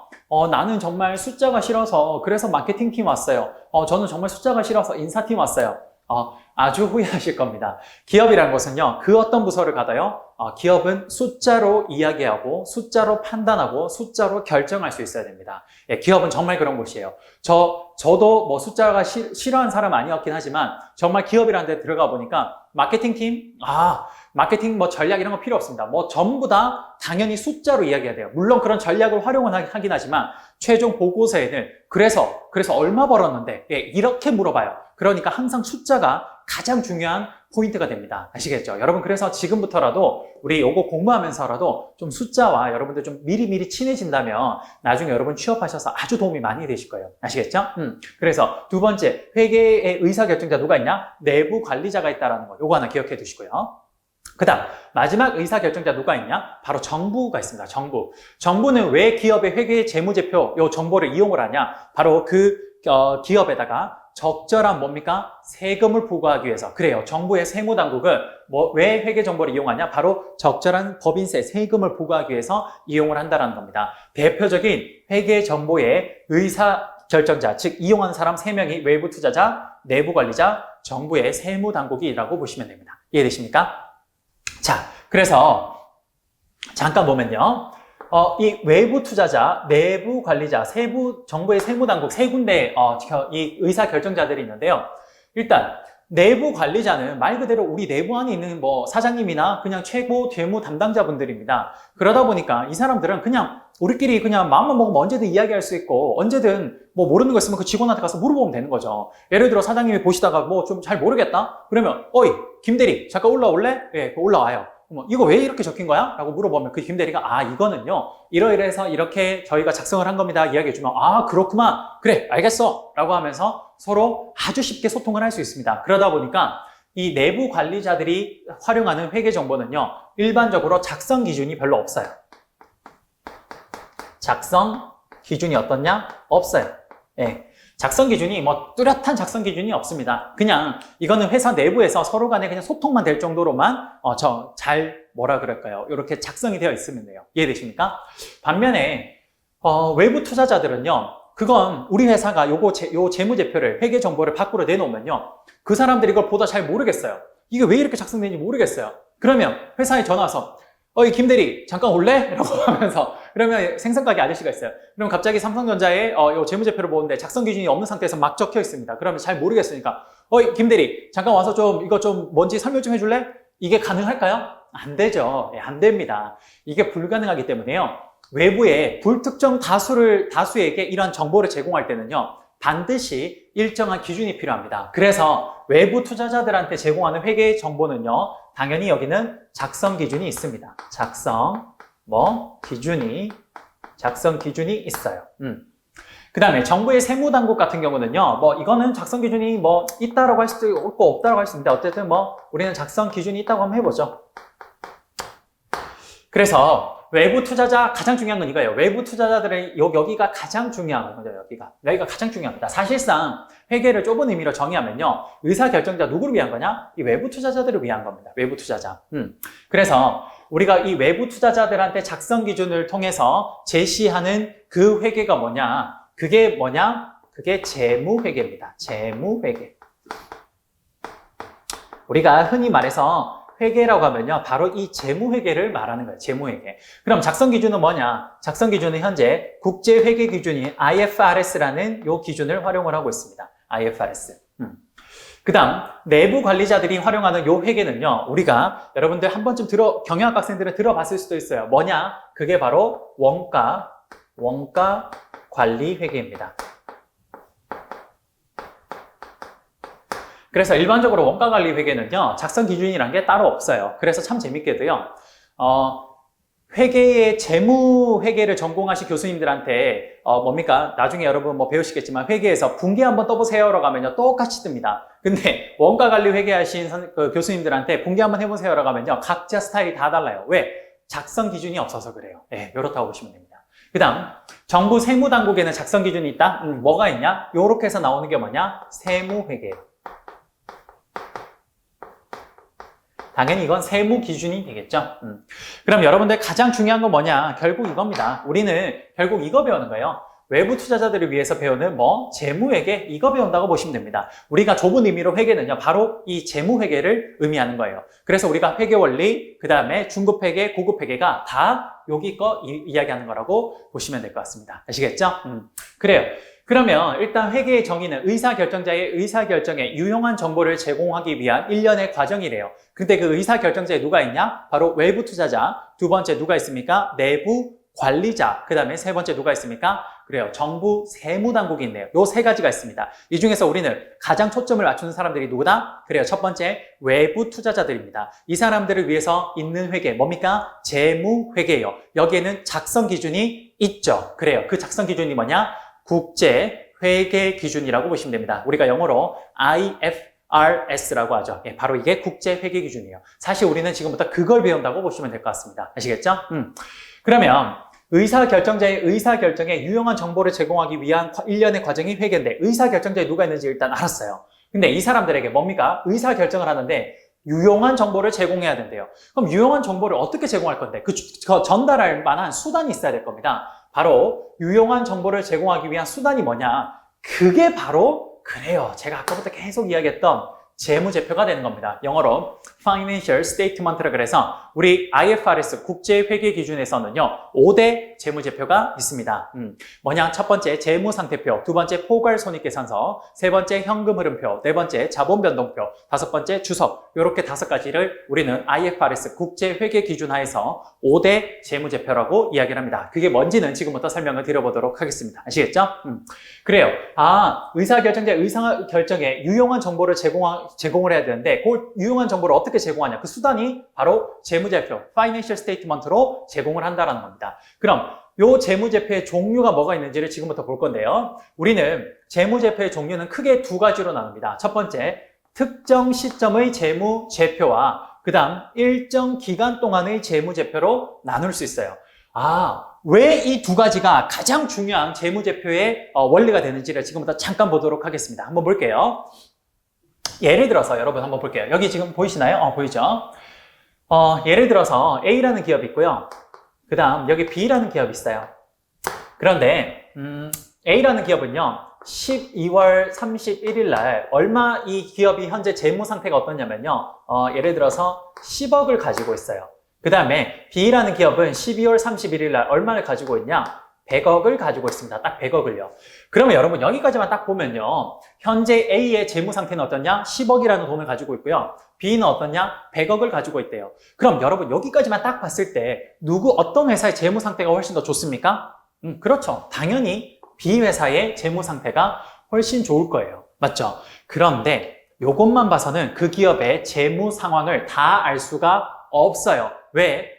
나는 정말 숫자가 싫어서 그래서 마케팅팀 왔어요. 저는 정말 숫자가 싫어서 인사팀 왔어요. 아주 후회하실 겁니다. 기업이라는 것은요, 그 어떤 부서를 가도요, 기업은 숫자로 이야기하고, 숫자로 판단하고, 숫자로 결정할 수 있어야 됩니다. 예, 기업은 정말 그런 곳이에요. 저도 뭐 숫자가 싫어하는 사람 아니었긴 하지만, 정말 기업이라는 데 들어가 보니까, 마케팅팀, 마케팅 뭐 전략 이런 거 필요 없습니다. 뭐 전부 다 당연히 숫자로 이야기해야 돼요. 물론 그런 전략을 활용은 하긴 하지만, 최종 보고서에는 그래서 얼마 벌었는데, 예, 이렇게 물어봐요. 그러니까 항상 숫자가 가장 중요한 포인트가 됩니다. 아시겠죠? 여러분 그래서 지금부터라도 우리 요거 공부하면서라도 좀 숫자와 여러분들 좀 미리미리 친해진다면 나중에 여러분 취업하셔서 아주 도움이 많이 되실 거예요. 아시겠죠? 그래서 두 번째 회계의 의사결정자 누가 있냐? 내부 관리자가 있다는 거 요거 하나 기억해 두시고요. 그 다음 마지막 의사결정자 누가 있냐? 바로 정부가 있습니다. 정부는 왜 기업의 회계 재무제표 요 정보를 이용을 하냐? 바로 그 기업에다가 적절한 뭡니까? 세금을 부과하기 위해서. 그래요. 정부의 세무당국은 왜 회계 정보를 이용하냐? 바로 적절한 법인세, 세금을 부과하기 위해서 이용을 한다는 겁니다. 대표적인 회계 정보의 의사결정자, 즉 이용하는 사람 3명이 외부 투자자, 내부 관리자, 정부의 세무당국이라고 보시면 됩니다. 이해되십니까? 자, 그래서 잠깐 보면요. 이 외부 투자자, 내부 관리자, 정부의 세무당국 세 군데 이 의사결정자들이 있는데요. 일단 내부 관리자는 말 그대로 우리 내부 안에 있는 뭐 사장님이나 그냥 최고 재무 담당자분들입니다. 그러다 보니까 이 사람들은 그냥 우리끼리 그냥 마음만 먹으면 언제든 이야기할 수 있고 언제든 뭐 모르는 거 있으면 그 직원한테 가서 물어보면 되는 거죠. 예를 들어 사장님이 보시다가 뭐 좀 잘 모르겠다? 그러면 어이 김대리 잠깐 올라올래? 예, 올라와요. 이거 왜 이렇게 적힌 거야? 라고 물어보면 그 김대리가 이거는요 이러이러해서 이렇게 저희가 작성을 한 겁니다 이야기해주면 그렇구만 그래 알겠어 라고 하면서 서로 아주 쉽게 소통을 할 수 있습니다. 그러다 보니까 이 내부 관리자들이 활용하는 회계 정보는요 일반적으로 작성 기준이 별로 없어요. 작성 기준이 어떻냐? 없어요. 예. 작성 기준이 뭐 뚜렷한 작성 기준이 없습니다. 그냥 이거는 회사 내부에서 서로 간에 그냥 소통만 될 정도로만 뭐라 그럴까요? 이렇게 작성이 되어 있으면 돼요. 이해되십니까? 반면에 외부 투자자들은요. 그건 우리 회사가 요 재무제표를 회계 정보를 밖으로 내놓으면요. 그 사람들이 이걸 보다 잘 모르겠어요. 이게 왜 이렇게 작성되는지 모르겠어요. 그러면 회사에 전화 와서 이 김대리 잠깐 올래? 라고 하면서 그러면 생선가게 아저씨가 있어요. 그럼 갑자기 삼성전자에 요 재무제표를 보는데 작성 기준이 없는 상태에서 막 적혀 있습니다. 그러면 잘 모르겠으니까 김대리 잠깐 와서 이거 좀 뭔지 설명 좀 해줄래? 이게 가능할까요? 안 되죠. 예, 안 됩니다. 이게 불가능하기 때문에요. 외부에 불특정 다수에게 이러한 정보를 제공할 때는요. 반드시 일정한 기준이 필요합니다. 그래서 외부 투자자들한테 제공하는 회계 정보는요. 당연히 여기는 작성 기준이 있습니다. 작성 기준이 있어요. 그 다음에 정부의 세무당국 같은 경우는요, 뭐, 이거는 작성 기준이 뭐, 있다라고 할 수도 있고, 없다라고 할 수도 있는데, 어쨌든 뭐, 우리는 작성 기준이 있다고 한번 해보죠. 그래서, 외부 투자자 가장 중요한 건 이거예요. 외부 투자자들의 여기가 가장 중요한 거죠. 여기가 가장 중요합니다. 사실상 회계를 좁은 의미로 정의하면요, 의사 결정자 누구를 위한 거냐? 이 외부 투자자들을 위한 겁니다. 외부 투자자. 그래서 우리가 이 외부 투자자들한테 작성 기준을 통해서 제시하는 그 회계가 뭐냐? 그게 뭐냐? 그게 재무회계입니다. 재무회계. 우리가 흔히 말해서 회계라고 하면요, 바로 이 재무회계를 말하는 거예요. 재무회계. 그럼 작성 기준은 뭐냐? 작성 기준은 현재 국제회계 기준인 IFRS라는 요 기준을 활용을 하고 있습니다. IFRS. 그 다음, 내부 관리자들이 활용하는 요 회계는요, 우리가 여러분들 한 번쯤 경영학 학생들은 들어봤을 수도 있어요. 뭐냐? 그게 바로 원가 관리 회계입니다. 그래서 일반적으로 원가관리 회계는요, 작성 기준이란 게 따로 없어요. 그래서 참 재밌게도요, 회계의 재무 회계를 전공하신 교수님들한테, 뭡니까? 나중에 여러분 뭐 배우시겠지만, 회계에서 분기 한번 떠보세요라고 하면요, 똑같이 뜹니다. 근데 원가관리 회계하신 그 교수님들한테 분기 한번 해보세요라고 하면요, 각자 스타일이 다 달라요. 왜? 작성 기준이 없어서 그래요. 네, 이렇다고 보시면 됩니다. 그 다음, 정부 세무당국에는 작성 기준이 있다? 뭐가 있냐? 요렇게 해서 나오는 게 뭐냐? 세무회계예요. 당연히 이건 세무 기준이 되겠죠. 그럼 여러분들 가장 중요한 건 뭐냐? 결국 이겁니다. 우리는 결국 이거 배우는 거예요. 외부 투자자들을 위해서 배우는 재무회계, 이거 배운다고 보시면 됩니다. 우리가 좁은 의미로 회계는요, 바로 이 재무회계를 의미하는 거예요. 그래서 우리가 회계원리, 그 다음에 중급회계, 고급회계가 다 여기 거 이야기하는 거라고 보시면 될 것 같습니다. 아시겠죠? 그래요. 그러면 일단 회계의 정의는 의사결정자의 의사결정에 유용한 정보를 제공하기 위한 일련의 과정이래요. 근데 그 의사결정자에 누가 있냐? 바로 외부 투자자. 두 번째 누가 있습니까? 내부 관리자. 그 다음에 세 번째 누가 있습니까? 그래요. 정부 세무당국이 있네요. 요 세 가지가 있습니다. 이 중에서 우리는 가장 초점을 맞추는 사람들이 누구다? 그래요. 첫 번째, 외부 투자자들입니다. 이 사람들을 위해서 있는 회계, 뭡니까? 재무회계예요. 여기에는 작성 기준이 있죠. 그래요. 그 작성 기준이 뭐냐? 국제 회계 기준이라고 보시면 됩니다. 우리가 영어로 IFRS라고 하죠. 예, 바로 이게 국제 회계 기준이에요. 사실 우리는 지금부터 그걸 배운다고 보시면 될 것 같습니다. 아시겠죠? 그러면 의사결정자의 의사결정에 유용한 정보를 제공하기 위한 일련의 과정이 회계인데, 의사결정자에 누가 있는지 일단 알았어요. 근데 이 사람들에게 뭡니까? 의사결정을 하는데 유용한 정보를 제공해야 된대요. 그럼 유용한 정보를 어떻게 제공할 건데? 그 전달할 만한 수단이 있어야 될 겁니다. 바로 유용한 정보를 제공하기 위한 수단이 뭐냐? 그게 바로 그래요. 제가 아까부터 계속 이야기했던 재무제표가 되는 겁니다. 영어로 Financial Statement라 그래서 우리 IFRS 국제회계 기준에서는요, 5대 재무제표가 있습니다. 뭐냐? 첫 번째 재무상태표, 두 번째 포괄손익계산서, 세 번째 현금흐름표, 네 번째 자본변동표, 다섯 번째 주석. 이렇게 5가지를 우리는 IFRS 국제회계 기준 하에서 5대 재무제표라고 이야기를 합니다. 그게 뭔지는 지금부터 설명을 드려보도록 하겠습니다. 아시겠죠? 그래요. 의사결정자의 의사결정에 유용한 정보를 제공을 해야 되는데, 그 유용한 정보를 어떻게 제공하냐? 그 수단이 바로 재무제표, Financial Statement로 제공을 한다는 겁니다. 그럼 요 재무제표의 종류가 뭐가 있는지를 지금부터 볼 건데요. 우리는 재무제표의 종류는 크게 2가지로 나눕니다. 첫 번째, 특정 시점의 재무제표와 그 다음 일정 기간 동안의 재무제표로 나눌 수 있어요. 왜 이 2가지가 가장 중요한 재무제표의 원리가 되는지를 지금부터 잠깐 보도록 하겠습니다. 한번 볼게요. 예를 들어서 여러분 한번 볼게요. 여기 지금 보이시나요? 보이죠? 예를 들어서 A라는 기업이 있고요. 그 다음 여기 B라는 기업이 있어요. 그런데 A라는 기업은요, 12월 31일 날 얼마 이 기업이 현재 재무 상태가 어떠냐면요, 예를 들어서 10억을 가지고 있어요. 그 다음에 B라는 기업은 12월 31일 날 얼마를 가지고 있냐? 100억을 가지고 있습니다. 딱 100억을요. 그러면 여러분 여기까지만 딱 보면요, 현재 A의 재무 상태는 어떠냐? 10억이라는 돈을 가지고 있고요. B는 어떠냐? 100억을 가지고 있대요. 그럼 여러분 여기까지만 딱 봤을 때 어떤 회사의 재무 상태가 훨씬 더 좋습니까? 그렇죠. 당연히 B 회사의 재무 상태가 훨씬 좋을 거예요. 맞죠? 그런데 이것만 봐서는 그 기업의 재무 상황을 다 알 수가 없어요. 왜?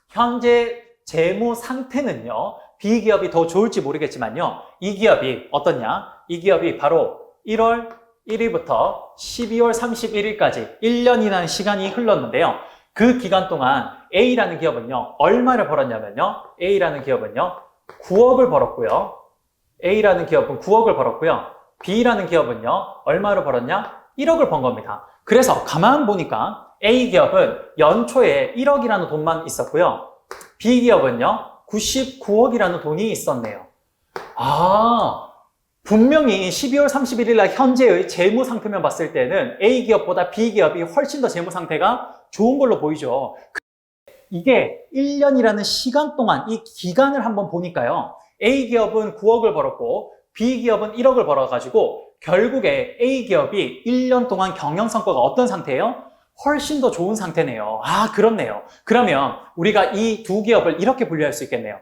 현재 재무 상태는요, B기업이 더 좋을지 모르겠지만요. 이 기업이 어떻냐? 이 기업이 바로 1월 1일부터 12월 31일까지 1년이라는 시간이 흘렀는데요. 그 기간 동안 A라는 기업은요, 얼마를 벌었냐면요. A라는 기업은요, 9억을 벌었고요. A라는 기업은 9억을 벌었고요. B라는 기업은요, 얼마를 벌었냐? 1억을 번 겁니다. 그래서 가만 보니까 A기업은 연초에 1억이라는 돈만 있었고요. B기업은요, 99억이라는 돈이 있었네요. 아, 분명히 12월 31일 날 현재의 재무 상태만 봤을 때는 A기업보다 B기업이 훨씬 더 재무 상태가 좋은 걸로 보이죠. 이게 1년이라는 시간 동안 이 기간을 한번 보니까요. A기업은 9억을 벌었고 B기업은 1억을 벌어가지고 결국에 A기업이 1년 동안 경영 성과가 어떤 상태예요? 훨씬 더 좋은 상태네요. 아, 그렇네요. 그러면 우리가 이 두 기업을 이렇게 분류할 수 있겠네요.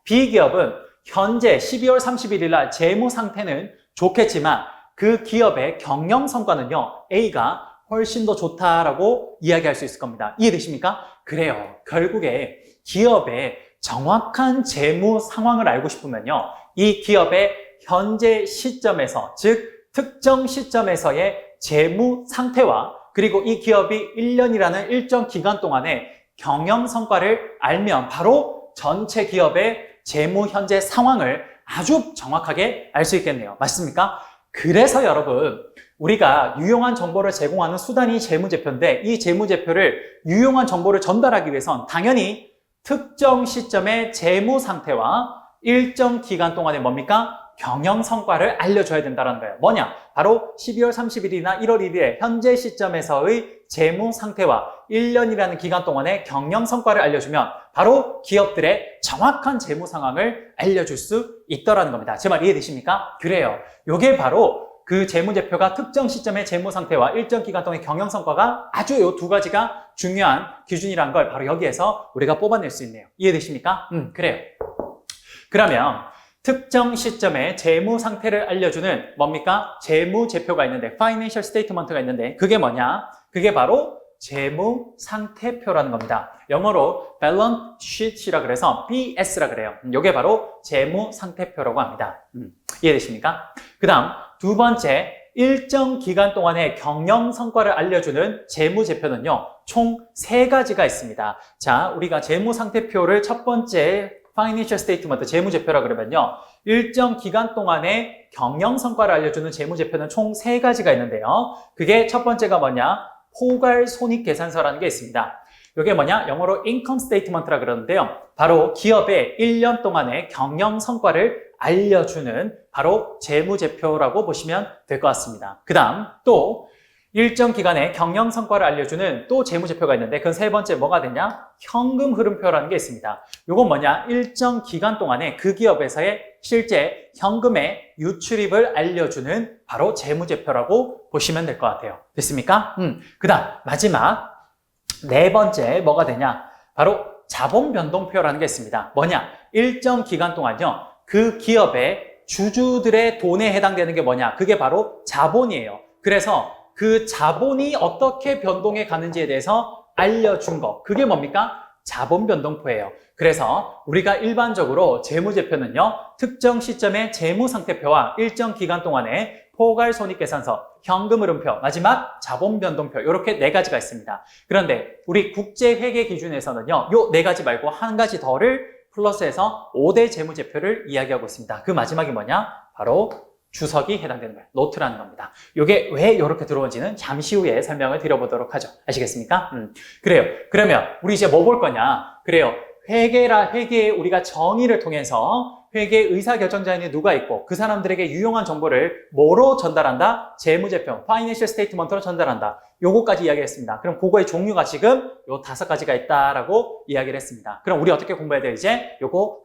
B기업은 현재 12월 31일 날 재무 상태는 좋겠지만 그 기업의 경영 성과는요, A가 훨씬 더 좋다라고 이야기할 수 있을 겁니다. 이해되십니까? 그래요. 결국에 기업의 정확한 재무 상황을 알고 싶으면요, 이 기업의 현재 시점에서, 즉 특정 시점에서의 재무 상태와 그리고 이 기업이 1년이라는 일정 기간 동안의 경영 성과를 알면 바로 전체 기업의 재무 현재 상황을 아주 정확하게 알 수 있겠네요. 맞습니까? 그래서 여러분, 우리가 유용한 정보를 제공하는 수단이 재무제표인데 이 재무제표를 유용한 정보를 전달하기 위해선 당연히 특정 시점의 재무 상태와 일정 기간 동안의 뭡니까? 경영 성과를 알려줘야 된다는 거예요. 뭐냐? 바로 12월 30일이나 1월 1일에 현재 시점에서의 재무 상태와 1년이라는 기간 동안의 경영 성과를 알려주면 바로 기업들의 정확한 재무 상황을 알려줄 수 있더라는 겁니다. 제 말 이해되십니까? 그래요. 이게 바로 그 재무제표가 특정 시점의 재무 상태와 일정 기간 동안의 경영 성과가 아주 이 두 가지가 중요한 기준이란 걸 바로 여기에서 우리가 뽑아낼 수 있네요. 이해되십니까? 그래요. 그러면 특정 시점의 재무 상태를 알려주는 뭡니까? 재무제표가 있는데, Financial Statement가 있는데 그게 뭐냐? 그게 바로 재무 상태표라는 겁니다. 영어로 Balance Sheet이라 그래서 BS라 그래요. 이게 바로 재무 상태표라고 합니다. 이해되십니까? 그 다음 두 번째, 일정 기간 동안의 경영 성과를 알려주는 재무제표는요, 총 3가지가 있습니다. 자, 우리가 재무 상태표를 첫 번째 Financial Statement, 재무제표라 그러면요, 일정 기간 동안의 경영 성과를 알려주는 재무제표는 총 3가지가 있는데요. 그게 첫 번째가 뭐냐? 포괄 손익계산서라는 게 있습니다. 이게 뭐냐? 영어로 Income Statement라 그러는데요. 바로 기업의 1년 동안의 경영 성과를 알려주는 바로 재무제표라고 보시면 될 것 같습니다. 그 다음 또 일정 기간의 경영 성과를 알려주는 또 재무제표가 있는데 그건 세 번째 뭐가 되냐? 현금 흐름표라는 게 있습니다. 이건 뭐냐? 일정 기간 동안에 그 기업에서의 실제 현금의 유출입을 알려주는 바로 재무제표라고 보시면 될 것 같아요. 됐습니까? 그 다음 마지막 네 번째 뭐가 되냐? 바로 자본 변동표라는 게 있습니다. 뭐냐? 일정 기간 동안요, 그 기업의 주주들의 돈에 해당되는 게 뭐냐? 그게 바로 자본이에요. 그래서 그 자본이 어떻게 변동해 가는지에 대해서 알려준 거, 그게 뭡니까? 자본 변동표예요. 그래서 우리가 일반적으로 재무제표는요, 특정 시점의 재무상태표와 일정 기간 동안의 포괄손익계산서, 현금흐름표, 마지막 자본변동표, 이렇게 4가지가 있습니다. 그런데 우리 국제회계 기준에서는요, 요 4가지 말고 한 가지 더를 플러스해서 5대 재무제표를 이야기하고 있습니다. 그 마지막이 뭐냐? 바로 주석이 해당되는 거예요. 노트라는 겁니다. 이게 왜 이렇게 들어온지는 잠시 후에 설명을 드려보도록 하죠. 아시겠습니까? 그래요. 그러면 우리 이제 뭐 볼 거냐? 그래요. 회계의 우리가 정의를 통해서 회계 의사결정자에는 누가 있고 그 사람들에게 유용한 정보를 뭐로 전달한다? 재무제표, Financial Statement로 전달한다. 요거까지 이야기했습니다. 그럼 그거의 종류가 지금 요 5가지가 있다라고 이야기를 했습니다. 그럼 우리 어떻게 공부해야 돼요? 이제 요거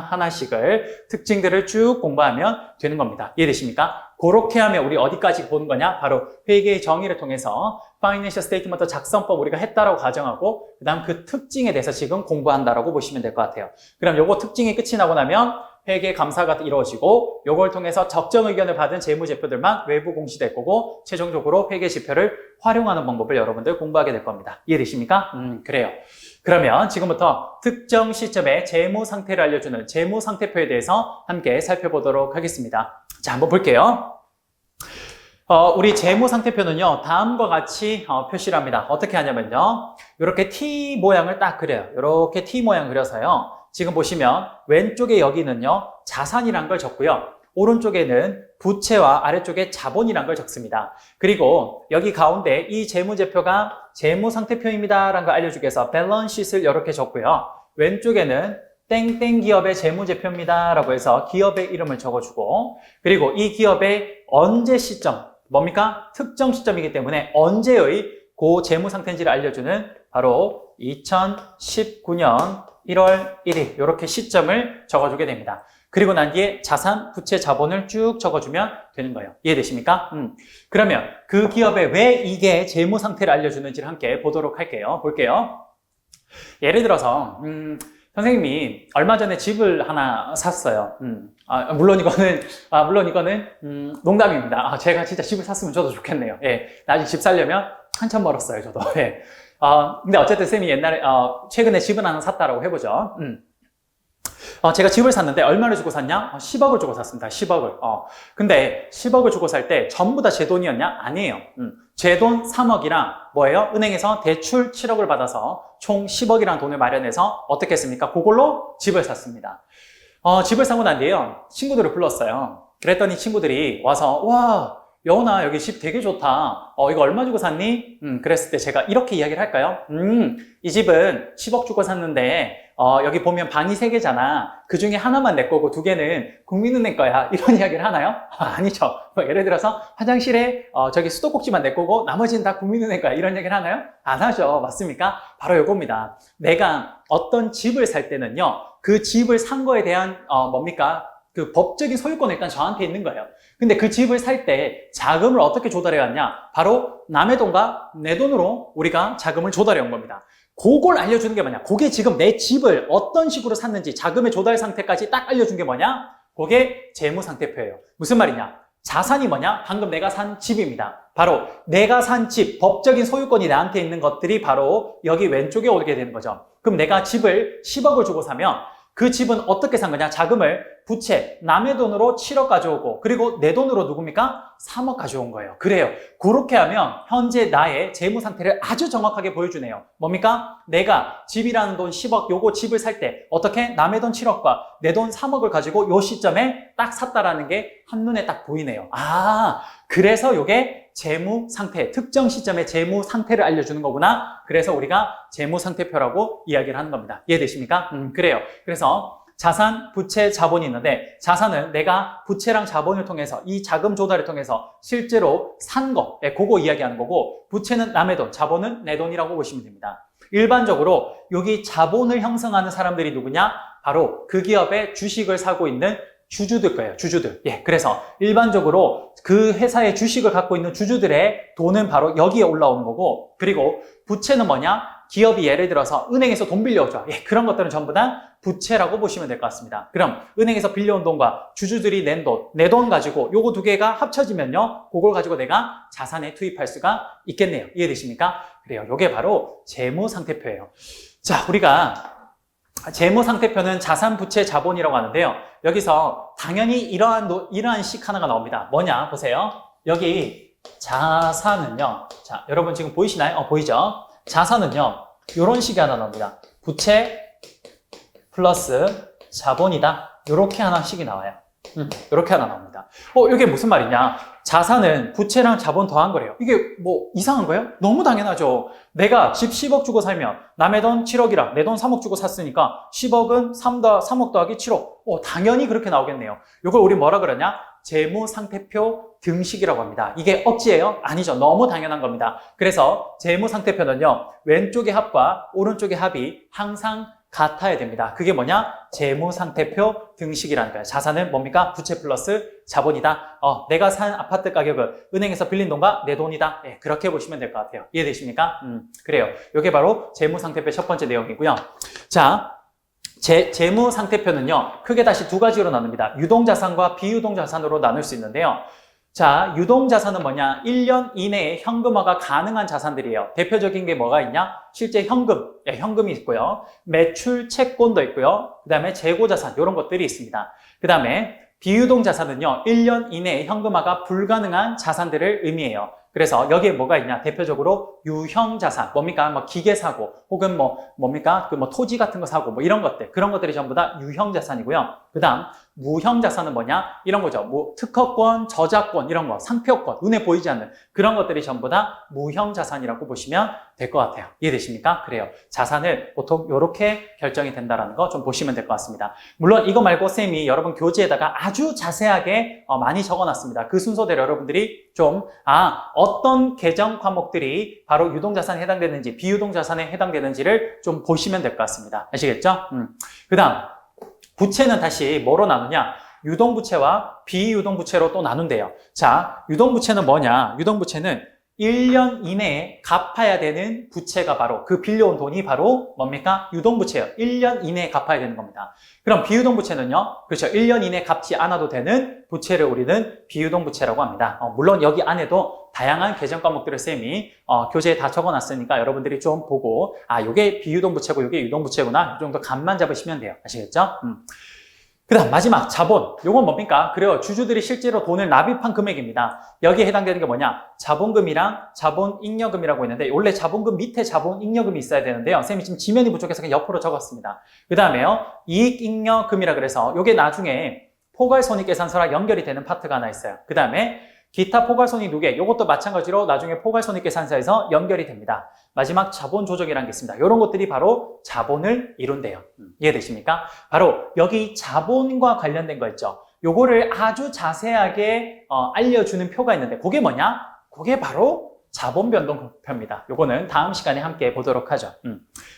하나씩을 특징들을 쭉 공부하면 되는 겁니다. 이해되십니까? 그렇게 하면 우리 어디까지 보는 거냐? 바로 회계의 정의를 통해서 Financial Statement 작성법 우리가 했다라고 가정하고 그 다음 그 특징에 대해서 지금 공부한다라고 보시면 될 것 같아요. 그럼 요거 특징이 끝이 나고 나면 회계 감사가 이루어지고 요걸 통해서 적정 의견을 받은 재무제표들만 외부 공시될 거고 최종적으로 회계 지표를 활용하는 방법을 여러분들 공부하게 될 겁니다. 이해되십니까? 그래요. 그러면 지금부터 특정 시점의 재무 상태를 알려주는 재무 상태표에 대해서 함께 살펴보도록 하겠습니다. 자, 한번 볼게요. 우리 재무 상태표는요, 다음과 같이 표시를 합니다. 어떻게 하냐면요, 이렇게 T 모양을 딱 그려요. 이렇게 T 모양 그려서요, 지금 보시면 왼쪽에 여기는요, 자산이란 걸 적고요, 오른쪽에는 부채와 아래쪽에 자본이란 걸 적습니다. 그리고 여기 가운데 이 재무제표가 재무상태표입니다 라는 걸 알려주기 위해서 밸런스시트를 이렇게 적고요, 왼쪽에는 땡땡 기업의 재무제표입니다 라고 해서 기업의 이름을 적어주고, 그리고 이 기업의 언제 시점, 뭡니까? 특정 시점이기 때문에 언제의 그 재무상태인지를 알려주는 바로 2019년 1월 1일 이렇게 시점을 적어주게 됩니다. 그리고 난 뒤에 자산, 부채, 자본을 쭉 적어주면 되는 거예요. 이해되십니까? 그러면 그 기업에 왜 이게 재무상태를 알려주는지를 함께 보도록 할게요. 볼게요. 예를 들어서 선생님이 얼마 전에 집을 하나 샀어요. 물론 이거는 농담입니다. 제가 진짜 집을 샀으면 저도 좋겠네요. 예, 나중에 집 살려면 한참 멀었어요, 저도. 예. 근데 어쨌든 쌤이 최근에 집을 하나 샀다라고 해보죠. 제가 집을 샀는데 얼마를 주고 샀냐? 10억을 주고 샀습니다. 10억을. 근데 10억을 주고 살 때 전부 다 제 돈이었냐? 아니에요. 제 돈 3억이랑 뭐예요? 은행에서 대출 7억을 받아서 총 10억이라는 돈을 마련해서 어떻게 했습니까? 그걸로 집을 샀습니다. 집을 사고 난 뒤에요, 친구들을 불렀어요. 그랬더니 친구들이 와서, 와, 여운아, 여기 집 되게 좋다. 이거 얼마 주고 샀니? 그랬을 때 제가 이렇게 이야기를 할까요? 이 집은 10억 주고 샀는데, 여기 보면 방이 3개잖아. 그 중에 하나만 내 거고 2개는 국민은행 거야. 이런 이야기를 하나요? 아니죠. 예를 들어서 화장실에 저기 수도꼭지만 내 거고 나머지는 다 국민은행 거야. 이런 얘기를 하나요? 안 하죠. 맞습니까? 바로 이겁니다. 내가 어떤 집을 살 때는요, 그 집을 산 거에 대한 그 법적인 소유권은 일단 저한테 있는 거예요. 근데 그 집을 살 때 자금을 어떻게 조달해 왔냐? 바로 남의 돈과 내 돈으로 우리가 자금을 조달해 온 겁니다. 그걸 알려주는 게 뭐냐? 그게 지금 내 집을 어떤 식으로 샀는지 자금의 조달 상태까지 딱 알려준 게 뭐냐? 그게 재무상태표예요. 무슨 말이냐? 자산이 뭐냐? 방금 내가 산 집입니다. 바로 내가 산 집, 법적인 소유권이 나한테 있는 것들이 바로 여기 왼쪽에 오게 되는 거죠. 그럼 내가 집을 10억을 주고 사면 그 집은 어떻게 산 거냐? 자금을 부채, 남의 돈으로 7억 가져오고, 그리고 내 돈으로 누굽니까? 3억 가져온 거예요. 그래요. 그렇게 하면 현재 나의 재무 상태를 아주 정확하게 보여주네요. 뭡니까? 내가 집이라는 돈 10억, 요거 집을 살 때 어떻게? 남의 돈 7억과 내 돈 3억을 가지고 요 시점에 딱 샀다라는 게 한눈에 딱 보이네요. 그래서 요게 재무 상태, 특정 시점의 재무 상태를 알려주는 거구나. 그래서 우리가 재무 상태표라고 이야기를 하는 겁니다. 이해되십니까? 그래요. 그래서 자산, 부채, 자본이 있는데, 자산은 내가 부채랑 자본을 통해서 이 자금 조달을 통해서 실제로 산 거, 그거 이야기하는 거고, 부채는 남의 돈, 자본은 내 돈이라고 보시면 됩니다. 일반적으로 여기 자본을 형성하는 사람들이 누구냐? 바로 그 기업의 주식을 사고 있는 주주들 거예요. 주주들. 예, 그래서 일반적으로 그 회사의 주식을 갖고 있는 주주들의 돈은 바로 여기에 올라오는 거고, 그리고 부채는 뭐냐? 기업이 예를 들어서 은행에서 돈 빌려줘. 예, 그런 것들은 전부 다 부채라고 보시면 될 것 같습니다. 그럼 은행에서 빌려온 돈과 주주들이 낸 돈, 내 돈 가지고 요거 두 개가 합쳐지면요, 그걸 가지고 내가 자산에 투입할 수가 있겠네요. 이해되십니까? 그래요. 요게 바로 재무상태표예요. 자, 우리가 재무상태표는 자산, 부채, 자본이라고 하는데요. 여기서 당연히 이러한 식 하나가 나옵니다. 뭐냐? 보세요. 여기 자산은요. 자, 여러분 지금 보이시나요? 보이죠? 자산은요, 이런 식이 하나 나옵니다. 부채 플러스 자본이다. 이렇게 하나씩이 나와요. 이렇게 하나 나옵니다. 이게 무슨 말이냐? 자산은 부채랑 자본 더한 거래요. 이게 뭐 이상한 거예요? 너무 당연하죠. 내가 집 10억 주고 살면 남의 돈 7억이랑 내 돈 3억 주고 샀으니까 10억은 3억 더하기 7억. 당연히 그렇게 나오겠네요. 이걸 우리 뭐라 그러냐? 재무상태표 등식이라고 합니다. 이게 억지예요? 아니죠. 너무 당연한 겁니다. 그래서 재무상태표는요, 왼쪽의 합과 오른쪽의 합이 항상 같아야 됩니다. 그게 뭐냐? 재무상태표 등식이라는 거예요. 자산은 뭡니까? 부채 플러스 자본이다. 내가 산 아파트 가격은 은행에서 빌린 돈과 내 돈이다. 예, 그렇게 보시면 될 것 같아요. 이해되십니까? 그래요. 이게 바로 재무상태표 첫 번째 내용이고요. 자, 재무 상태표는요, 크게 다시 두 가지로 나눕니다. 유동자산과 비유동자산으로 나눌 수 있는데요. 자, 유동자산은 뭐냐? 1년 이내에 현금화가 가능한 자산들이에요. 대표적인 게 뭐가 있냐? 실제 현금, 현금이 있고요. 매출 채권도 있고요. 그 다음에 재고자산, 이런 것들이 있습니다. 그 다음에 비유동자산은요, 1년 이내에 현금화가 불가능한 자산들을 의미해요. 그래서 여기에 뭐가 있냐? 대표적으로 유형자산, 뭡니까? 뭐 기계 사고, 혹은 뭡니까? 토지 같은 거 사고, 이런 것들, 그런 것들이 전부 다 유형자산이고요. 그 다음, 무형자산은 뭐냐? 이런 거죠. 특허권, 저작권, 이런 거, 상표권, 눈에 보이지 않는 그런 것들이 전부 다 무형자산이라고 보시면 될 것 같아요. 이해되십니까? 그래요. 자산을 보통 이렇게 결정이 된다는 거 좀 보시면 될 것 같습니다. 물론 이거 말고 쌤이 여러분 교재에다가 아주 자세하게 많이 적어놨습니다. 그 순서대로 여러분들이 좀, 어떤 계정 과목들이 바로 유동자산에 해당되는지, 비유동자산에 해당되는지를 좀 보시면 될 것 같습니다. 아시겠죠? 그 다음, 부채는 다시 뭐로 나누냐? 유동부채와 비유동부채로 또 나눈대요. 자, 유동부채는 뭐냐? 유동부채는 1년 이내에 갚아야 되는 부채가 바로, 그 빌려온 돈이 바로 뭡니까? 유동부채예요. 1년 이내에 갚아야 되는 겁니다. 그럼 비유동부채는요? 그렇죠. 1년 이내에 갚지 않아도 되는 부채를 우리는 비유동부채라고 합니다. 물론 여기 안에도 다양한 계정 과목들을 쌤이 교재에 다 적어놨으니까 여러분들이 좀 보고, 요게 비유동부채고 요게 유동부채구나, 이 정도 감만 잡으시면 돼요. 아시겠죠? 그 다음 마지막 자본, 요건 뭡니까? 그래요, 주주들이 실제로 돈을 납입한 금액입니다. 여기에 해당되는 게 뭐냐? 자본금이랑 자본잉여금이라고 있는데, 원래 자본금 밑에 자본잉여금이 있어야 되는데요, 쌤이 지금 지면이 부족해서 그냥 옆으로 적었습니다. 그 다음에요, 이익잉여금이라 그래서 요게 나중에 포괄손익계산서랑 연결이 되는 파트가 하나 있어요. 그 다음에 기타 포괄손익 누계, 요것도 마찬가지로 나중에 포괄손익계산서에서 연결이 됩니다. 마지막 자본조정이라는 게 있습니다. 이런 것들이 바로 자본을 이룬대요. 이해되십니까? 바로 여기 자본과 관련된 거 있죠. 요거를 아주 자세하게 알려주는 표가 있는데, 그게 뭐냐? 그게 바로 자본변동표입니다. 요거는 다음 시간에 함께 보도록 하죠.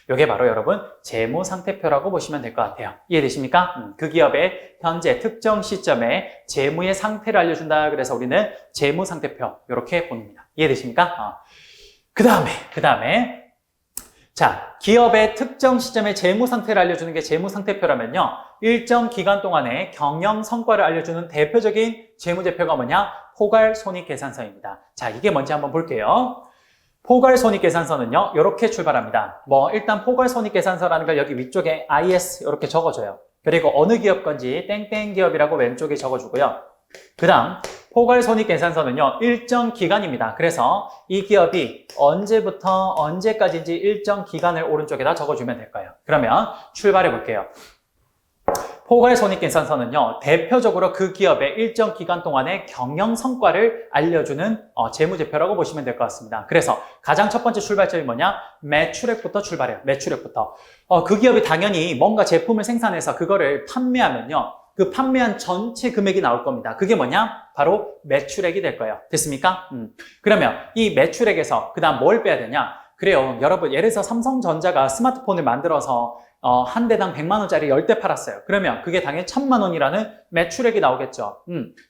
요게 바로 여러분 재무상태표라고 보시면 될 것 같아요. 이해되십니까? 그 기업의 현재 특정 시점에 재무의 상태를 알려준다. 그래서 우리는 재무상태표 이렇게 봅니다. 이해되십니까? 그 다음에 자, 기업의 특정 시점에 재무 상태를 알려주는 게 재무상태표라면요, 일정 기간 동안의 경영 성과를 알려주는 대표적인 재무제표가 뭐냐? 포괄손익계산서입니다. 자, 이게 뭔지 한번 볼게요. 포괄손익계산서는요, 이렇게 출발합니다. 일단 포괄손익계산서라는 걸 여기 위쪽에 IS 이렇게 적어줘요. 그리고 어느 기업 건지 땡땡 기업이라고 왼쪽에 적어주고요. 그 다음 포괄손익계산서는요, 일정 기간입니다. 그래서 이 기업이 언제부터 언제까지인지 일정 기간을 오른쪽에다 적어주면 될 거예요. 그러면 출발해 볼게요. 포괄손익계산서는요, 대표적으로 그 기업의 일정 기간 동안의 경영 성과를 알려주는 재무제표라고 보시면 될 것 같습니다. 그래서 가장 첫 번째 출발점이 뭐냐? 매출액부터 출발해요. 매출액부터. 그 기업이 당연히 뭔가 제품을 생산해서 그거를 판매하면요, 그 판매한 전체 금액이 나올 겁니다. 그게 뭐냐? 바로 매출액이 될 거예요. 됐습니까? 그러면 이 매출액에서 그 다음 뭘 빼야 되냐? 그래요, 여러분, 예를 들어서 삼성전자가 스마트폰을 만들어서 한 대당 100만 원짜리 10대 팔았어요. 그러면 그게 당연히 1000만 원이라는 매출액이 나오겠죠.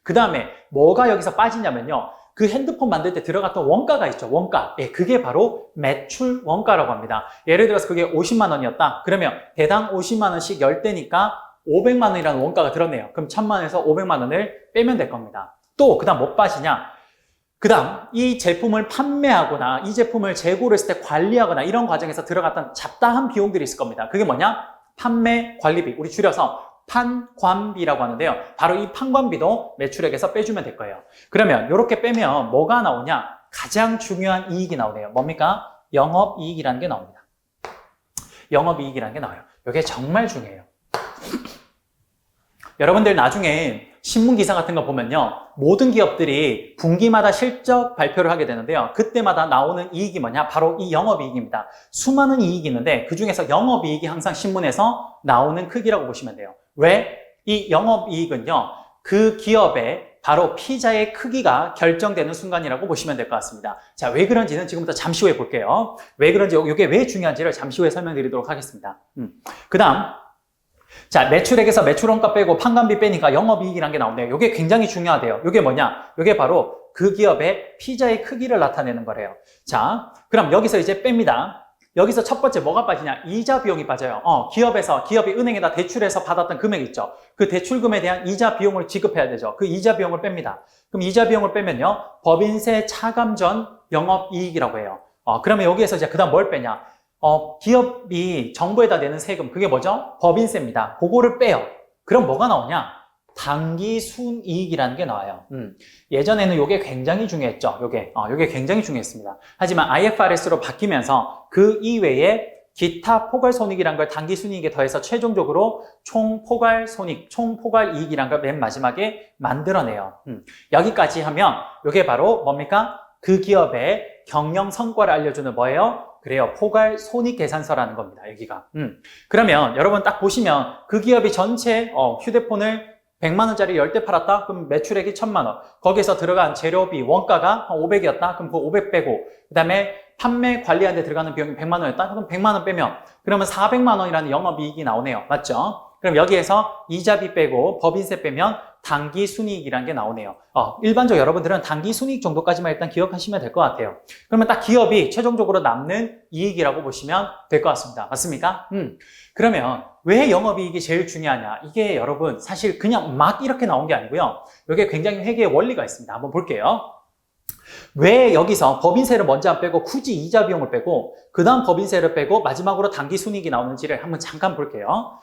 그 다음에 뭐가 여기서 빠지냐면요, 그 핸드폰 만들 때 들어갔던 원가가 있죠. 원가. 그게 바로 매출 원가라고 합니다. 예를 들어서 그게 50만 원이었다. 그러면 대당 50만 원씩 10대니까 500만 원이라는 원가가 들었네요. 그럼 1000만 원에서 500만 원을 빼면 될 겁니다. 또 그 다음 뭐 빠지냐? 그 다음 이 제품을 판매하거나 이 제품을 재고를 했을 때 관리하거나 이런 과정에서 들어갔던 잡다한 비용들이 있을 겁니다. 그게 뭐냐? 판매 관리비, 우리 줄여서 판관비라고 하는데요, 바로 이 판관비도 매출액에서 빼주면 될 거예요. 그러면 이렇게 빼면 뭐가 나오냐? 가장 중요한 이익이 나오네요. 뭡니까? 영업이익이라는 게 나옵니다. 영업이익이라는 게 나와요. 이게 정말 중요해요. 여러분들 나중에 신문 기사 같은 거 보면요, 모든 기업들이 분기마다 실적 발표를 하게 되는데요, 그때마다 나오는 이익이 뭐냐? 바로 이 영업이익입니다. 수많은 이익이 있는데 그 중에서 영업이익이 항상 신문에서 나오는 크기라고 보시면 돼요. 왜? 이 영업이익은요, 그 기업의 바로 피자의 크기가 결정되는 순간이라고 보시면 될 것 같습니다. 자, 왜 그런지는 지금부터 잠시 후에 볼게요. 왜 그런지, 이게 왜 중요한지를 잠시 후에 설명드리도록 하겠습니다. 그 다음, 자, 매출액에서 매출원가 빼고 판관비 빼니까 영업이익이라는 게 나오네요. 이게 굉장히 중요하대요. 이게 뭐냐? 이게 바로 그 기업의 피자의 크기를 나타내는 거래요. 자, 그럼 여기서 이제 뺍니다. 여기서 첫 번째 뭐가 빠지냐? 이자 비용이 빠져요. 기업이 은행에다 대출해서 받았던 금액 있죠. 그 대출금에 대한 이자 비용을 지급해야 되죠. 그 이자 비용을 뺍니다. 그럼 이자 비용을 빼면요, 법인세 차감 전 영업이익이라고 해요. 그러면 여기에서 이제 그 다음 뭘 빼냐? 기업이 정부에다 내는 세금, 그게 뭐죠? 법인세입니다. 그거를 빼요. 그럼 뭐가 나오냐? 당기 순이익이라는 게 나와요. 예전에는 요게 굉장히 중요했죠. 요게 굉장히 중요했습니다. 하지만 IFRS로 바뀌면서 그 이외에 기타 포괄손익이란 걸 당기 순이익에 더해서 최종적으로 총포괄손익, 총포괄이익이란 걸 맨 마지막에 만들어내요. 여기까지 하면 요게 바로 뭡니까? 그 기업의 경영 성과를 알려주는 뭐예요? 그래요. 포괄손익계산서라는 겁니다. 여기가. 그러면 여러분 딱 보시면 그 기업이 전체 휴대폰을 100만 원짜리 10대 팔았다? 그럼 매출액이 1000만 원. 거기에서 들어간 재료비, 원가가 500이었다? 그럼 그 500 빼고, 그 다음에 판매 관리하는 데 들어가는 비용이 100만 원이었다? 그럼 100만 원 빼면, 그러면 400만 원이라는 영업이익이 나오네요. 맞죠? 그럼 여기에서 이자비 빼고 법인세 빼면 당기순이익이라는 게 나오네요. 일반적으로 여러분들은 당기순이익 정도까지만 일단 기억하시면 될 것 같아요. 그러면 딱 기업이 최종적으로 남는 이익이라고 보시면 될 것 같습니다. 맞습니까? 그러면 왜 영업이익이 제일 중요하냐? 이게 여러분 사실 그냥 막 이렇게 나온 게 아니고요. 여기에 굉장히 회계의 원리가 있습니다. 한번 볼게요. 왜 여기서 법인세를 먼저 안 빼고 굳이 이자 비용을 빼고 그 다음 법인세를 빼고 마지막으로 당기순이익이 나오는지를 한번 잠깐 볼게요.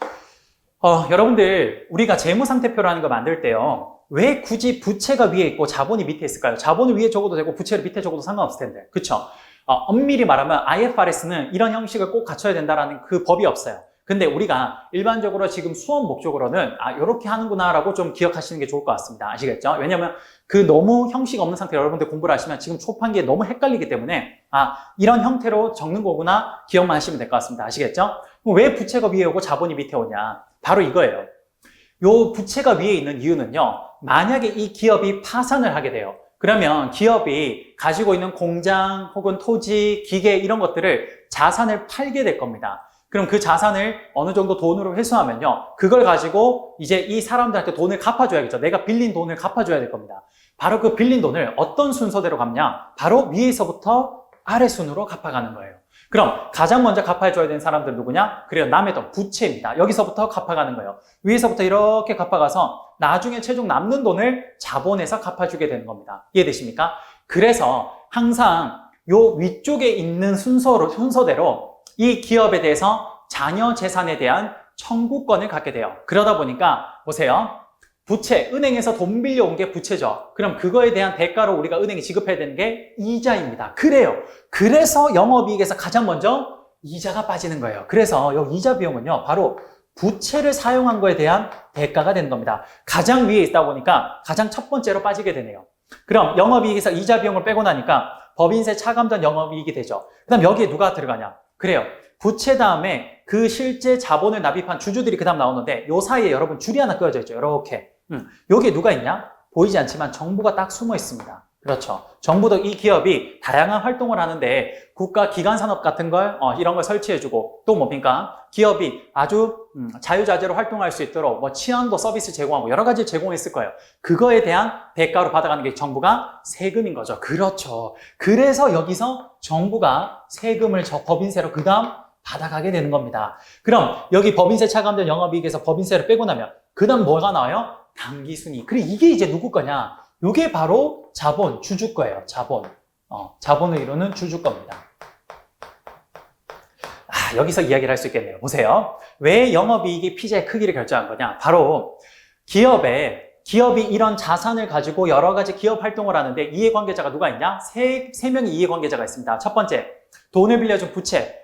여러분들 우리가 재무상태표라는 거 만들 때요. 왜 굳이 부채가 위에 있고 자본이 밑에 있을까요? 자본을 위에 적어도 되고 부채를 밑에 적어도 상관없을 텐데. 그쵸? 엄밀히 말하면 IFRS는 이런 형식을 꼭 갖춰야 된다는 그 법이 없어요. 근데 우리가 일반적으로 지금 수업 목적으로는 이렇게 하는구나 라고 좀 기억하시는 게 좋을 것 같습니다. 아시겠죠? 왜냐면 그 너무 형식 없는 상태로 여러분들 공부를 하시면 지금 초판기에 너무 헷갈리기 때문에 이런 형태로 적는 거구나 기억만 하시면 될 것 같습니다. 아시겠죠? 왜 부채가 위에 오고 자본이 밑에 오냐? 바로 이거예요. 요 부채가 위에 있는 이유는요. 만약에 이 기업이 파산을 하게 돼요. 그러면 기업이 가지고 있는 공장 혹은 토지, 기계 이런 것들을 자산을 팔게 될 겁니다. 그럼 그 자산을 어느 정도 돈으로 회수하면요. 그걸 가지고 이제 이 사람들한테 돈을 갚아줘야겠죠. 내가 빌린 돈을 갚아줘야 될 겁니다. 바로 그 빌린 돈을 어떤 순서대로 갚냐? 바로 위에서부터 아래 순으로 갚아가는 거예요. 그럼 가장 먼저 갚아줘야 되는 사람들 누구냐? 그래요. 남의 돈, 부채입니다. 여기서부터 갚아가는 거예요. 위에서부터 이렇게 갚아가서 나중에 최종 남는 돈을 자본에서 갚아주게 되는 겁니다. 이해되십니까? 그래서 항상 요 위쪽에 있는 순서대로 이 기업에 대해서 자녀 재산에 대한 청구권을 갖게 돼요. 그러다 보니까 보세요. 부채, 은행에서 돈 빌려온 게 부채죠. 그럼 그거에 대한 대가로 우리가 은행이 지급해야 되는 게 이자입니다. 그래요. 그래서 영업이익에서 가장 먼저 이자가 빠지는 거예요. 그래서 이 이자 비용은요, 바로 부채를 사용한 거에 대한 대가가 되는 겁니다. 가장 위에 있다 보니까 가장 첫 번째로 빠지게 되네요. 그럼 영업이익에서 이자 비용을 빼고 나니까 법인세 차감 전 영업이익이 되죠. 그 다음 여기에 누가 들어가냐? 그래요. 부채 다음에 그 실제 자본을 납입한 주주들이 그 다음 나오는데 요 사이에 여러분 줄이 하나 그어져 있죠. 이렇게. 여기에 누가 있냐? 보이지 않지만 정부가 딱 숨어 있습니다. 그렇죠. 정부도 이 기업이 다양한 활동을 하는데 국가 기관 산업 같은 걸 이런 걸 설치해주고 또 뭡니까? 기업이 아주 자유자재로 활동할 수 있도록 뭐 치안도 서비스 제공하고 여러 가지 제공했을 거예요. 그거에 대한 대가로 받아가는 게 정부가 세금인 거죠. 그렇죠. 그래서 여기서 정부가 세금을 법인세로 그 다음 받아가게 되는 겁니다. 그럼 여기 법인세 차감된 영업이익에서 법인세를 빼고 나면 그 다음 뭐가 나와요? 당기순이익. 그리고 이게 이제 누구 거냐? 이게 바로 자본, 주주 거예요. 자본. 자본을 이루는 주주 겁니다. 여기서 이야기를 할 수 있겠네요. 보세요. 왜 영업이익이 피자의 크기를 결정한 거냐? 바로 기업이 이런 자산을 가지고 여러 가지 기업 활동을 하는데 이해관계자가 누가 있냐? 세 명의 이해관계자가 있습니다. 첫 번째, 돈을 빌려준 부채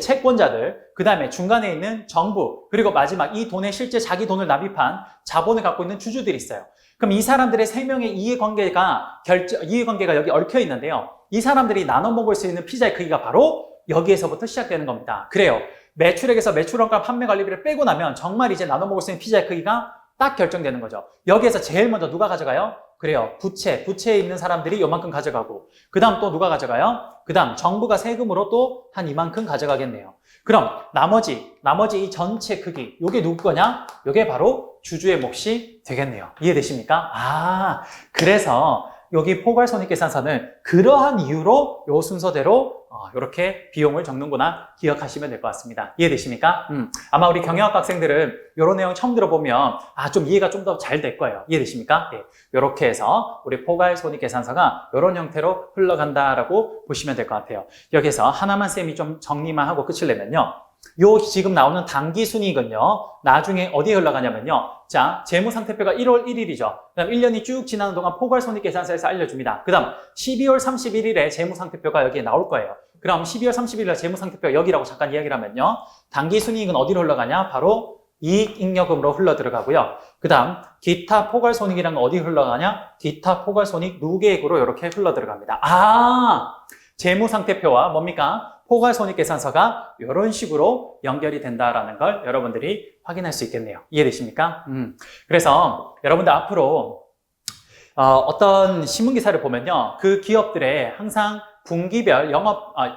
채권자들, 그 다음에 중간에 있는 정부, 그리고 마지막 이 돈에 실제 자기 돈을 납입한 자본을 갖고 있는 주주들이 있어요. 그럼 이 사람들의 세 명의 이해관계가 여기 얽혀 있는데요. 이 사람들이 나눠 먹을 수 있는 피자의 크기가 바로 여기에서부터 시작되는 겁니다. 그래요. 매출액에서 매출원가 판매 관리비를 빼고 나면 정말 이제 나눠 먹을 수 있는 피자의 크기가 딱 결정되는 거죠. 여기에서 제일 먼저 누가 가져가요? 그래요. 부채에 있는 사람들이 요만큼 가져가고 그 다음 또 누가 가져가요? 그 다음 정부가 세금으로 또 한 이만큼 가져가겠네요. 그럼 나머지 이 전체 크기 요게 누구 거냐? 요게 바로 주주의 몫이 되겠네요. 이해되십니까? 그래서 여기 포괄손익계산서는 그러한 이유로 요 순서대로 이렇게 비용을 적는구나 기억하시면 될 것 같습니다. 이해되십니까? 아마 우리 경영학 학생들은 이런 내용 처음 들어보면 좀 이해가 좀 더 잘 될 거예요. 이해되십니까? 예. 이렇게 해서 우리 포괄손익계산서가 이런 형태로 흘러간다라고 보시면 될 것 같아요. 여기서 하나만 쌤이 좀 정리만 하고 끝을 내면요. 요 지금 나오는 당기순이익은요, 나중에 어디에 흘러가냐면요. 자, 재무상태표가 1월 1일이죠. 그 다음 1년이 쭉 지나는 동안 포괄손익계산서에서 알려줍니다. 그 다음 12월 31일에 재무상태표가 여기에 나올 거예에 그럼 12월 31일에 재무상태표가 여기라고 잠깐 이야기를 하면요. 당기순이익은 어디로 흘러가냐? 바로 이익잉여금으로 흘러 들어가고요. 그 다음 기타 포괄손익이란 건 어디 흘러가냐? 기타 포괄손익 누계액으로 이렇게 흘러 들어갑니다. 재무상태표와 뭡니까? 포괄손익계산서가 이런 식으로 연결이 된다라는 걸 여러분들이 확인할 수 있겠네요. 이해되십니까? 그래서 여러분들 앞으로 어떤 신문기사를 보면요. 그 기업들의 항상 분기별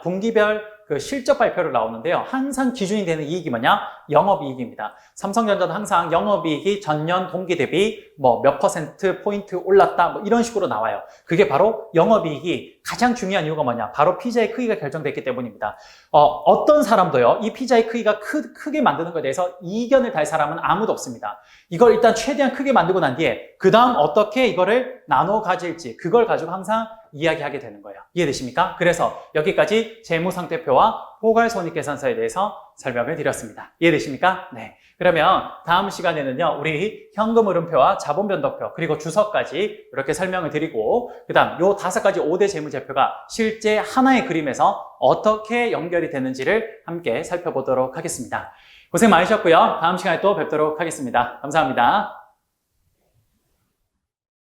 분기별 그 실적 발표를 나오는데요. 항상 기준이 되는 이익이 뭐냐? 영업이익입니다. 삼성전자도 항상 영업이익이 전년 동기 대비 몇 퍼센트 포인트 올랐다 이런 식으로 나와요. 그게 바로 영업이익이 가장 중요한 이유가 뭐냐? 바로 피자의 크기가 결정됐기 때문입니다. 어떤 사람도요. 이 피자의 크기가 크게 만드는 것에 대해서 이견을 달 사람은 아무도 없습니다. 이걸 일단 최대한 크게 만들고 난 뒤에 그 다음 어떻게 이거를 나눠 가질지 그걸 가지고 항상 이야기하게 되는 거예요. 이해되십니까? 그래서 여기까지 재무상태표와 포괄손익계산서에 대해서 설명을 드렸습니다. 이해되십니까? 네. 그러면 다음 시간에는요, 우리 현금흐름표와 자본변동표, 그리고 주석까지 이렇게 설명을 드리고, 그 다음 요 5가지 5대 재무제표가 실제 하나의 그림에서 어떻게 연결이 되는지를 함께 살펴보도록 하겠습니다. 고생 많으셨고요. 다음 시간에 또 뵙도록 하겠습니다. 감사합니다.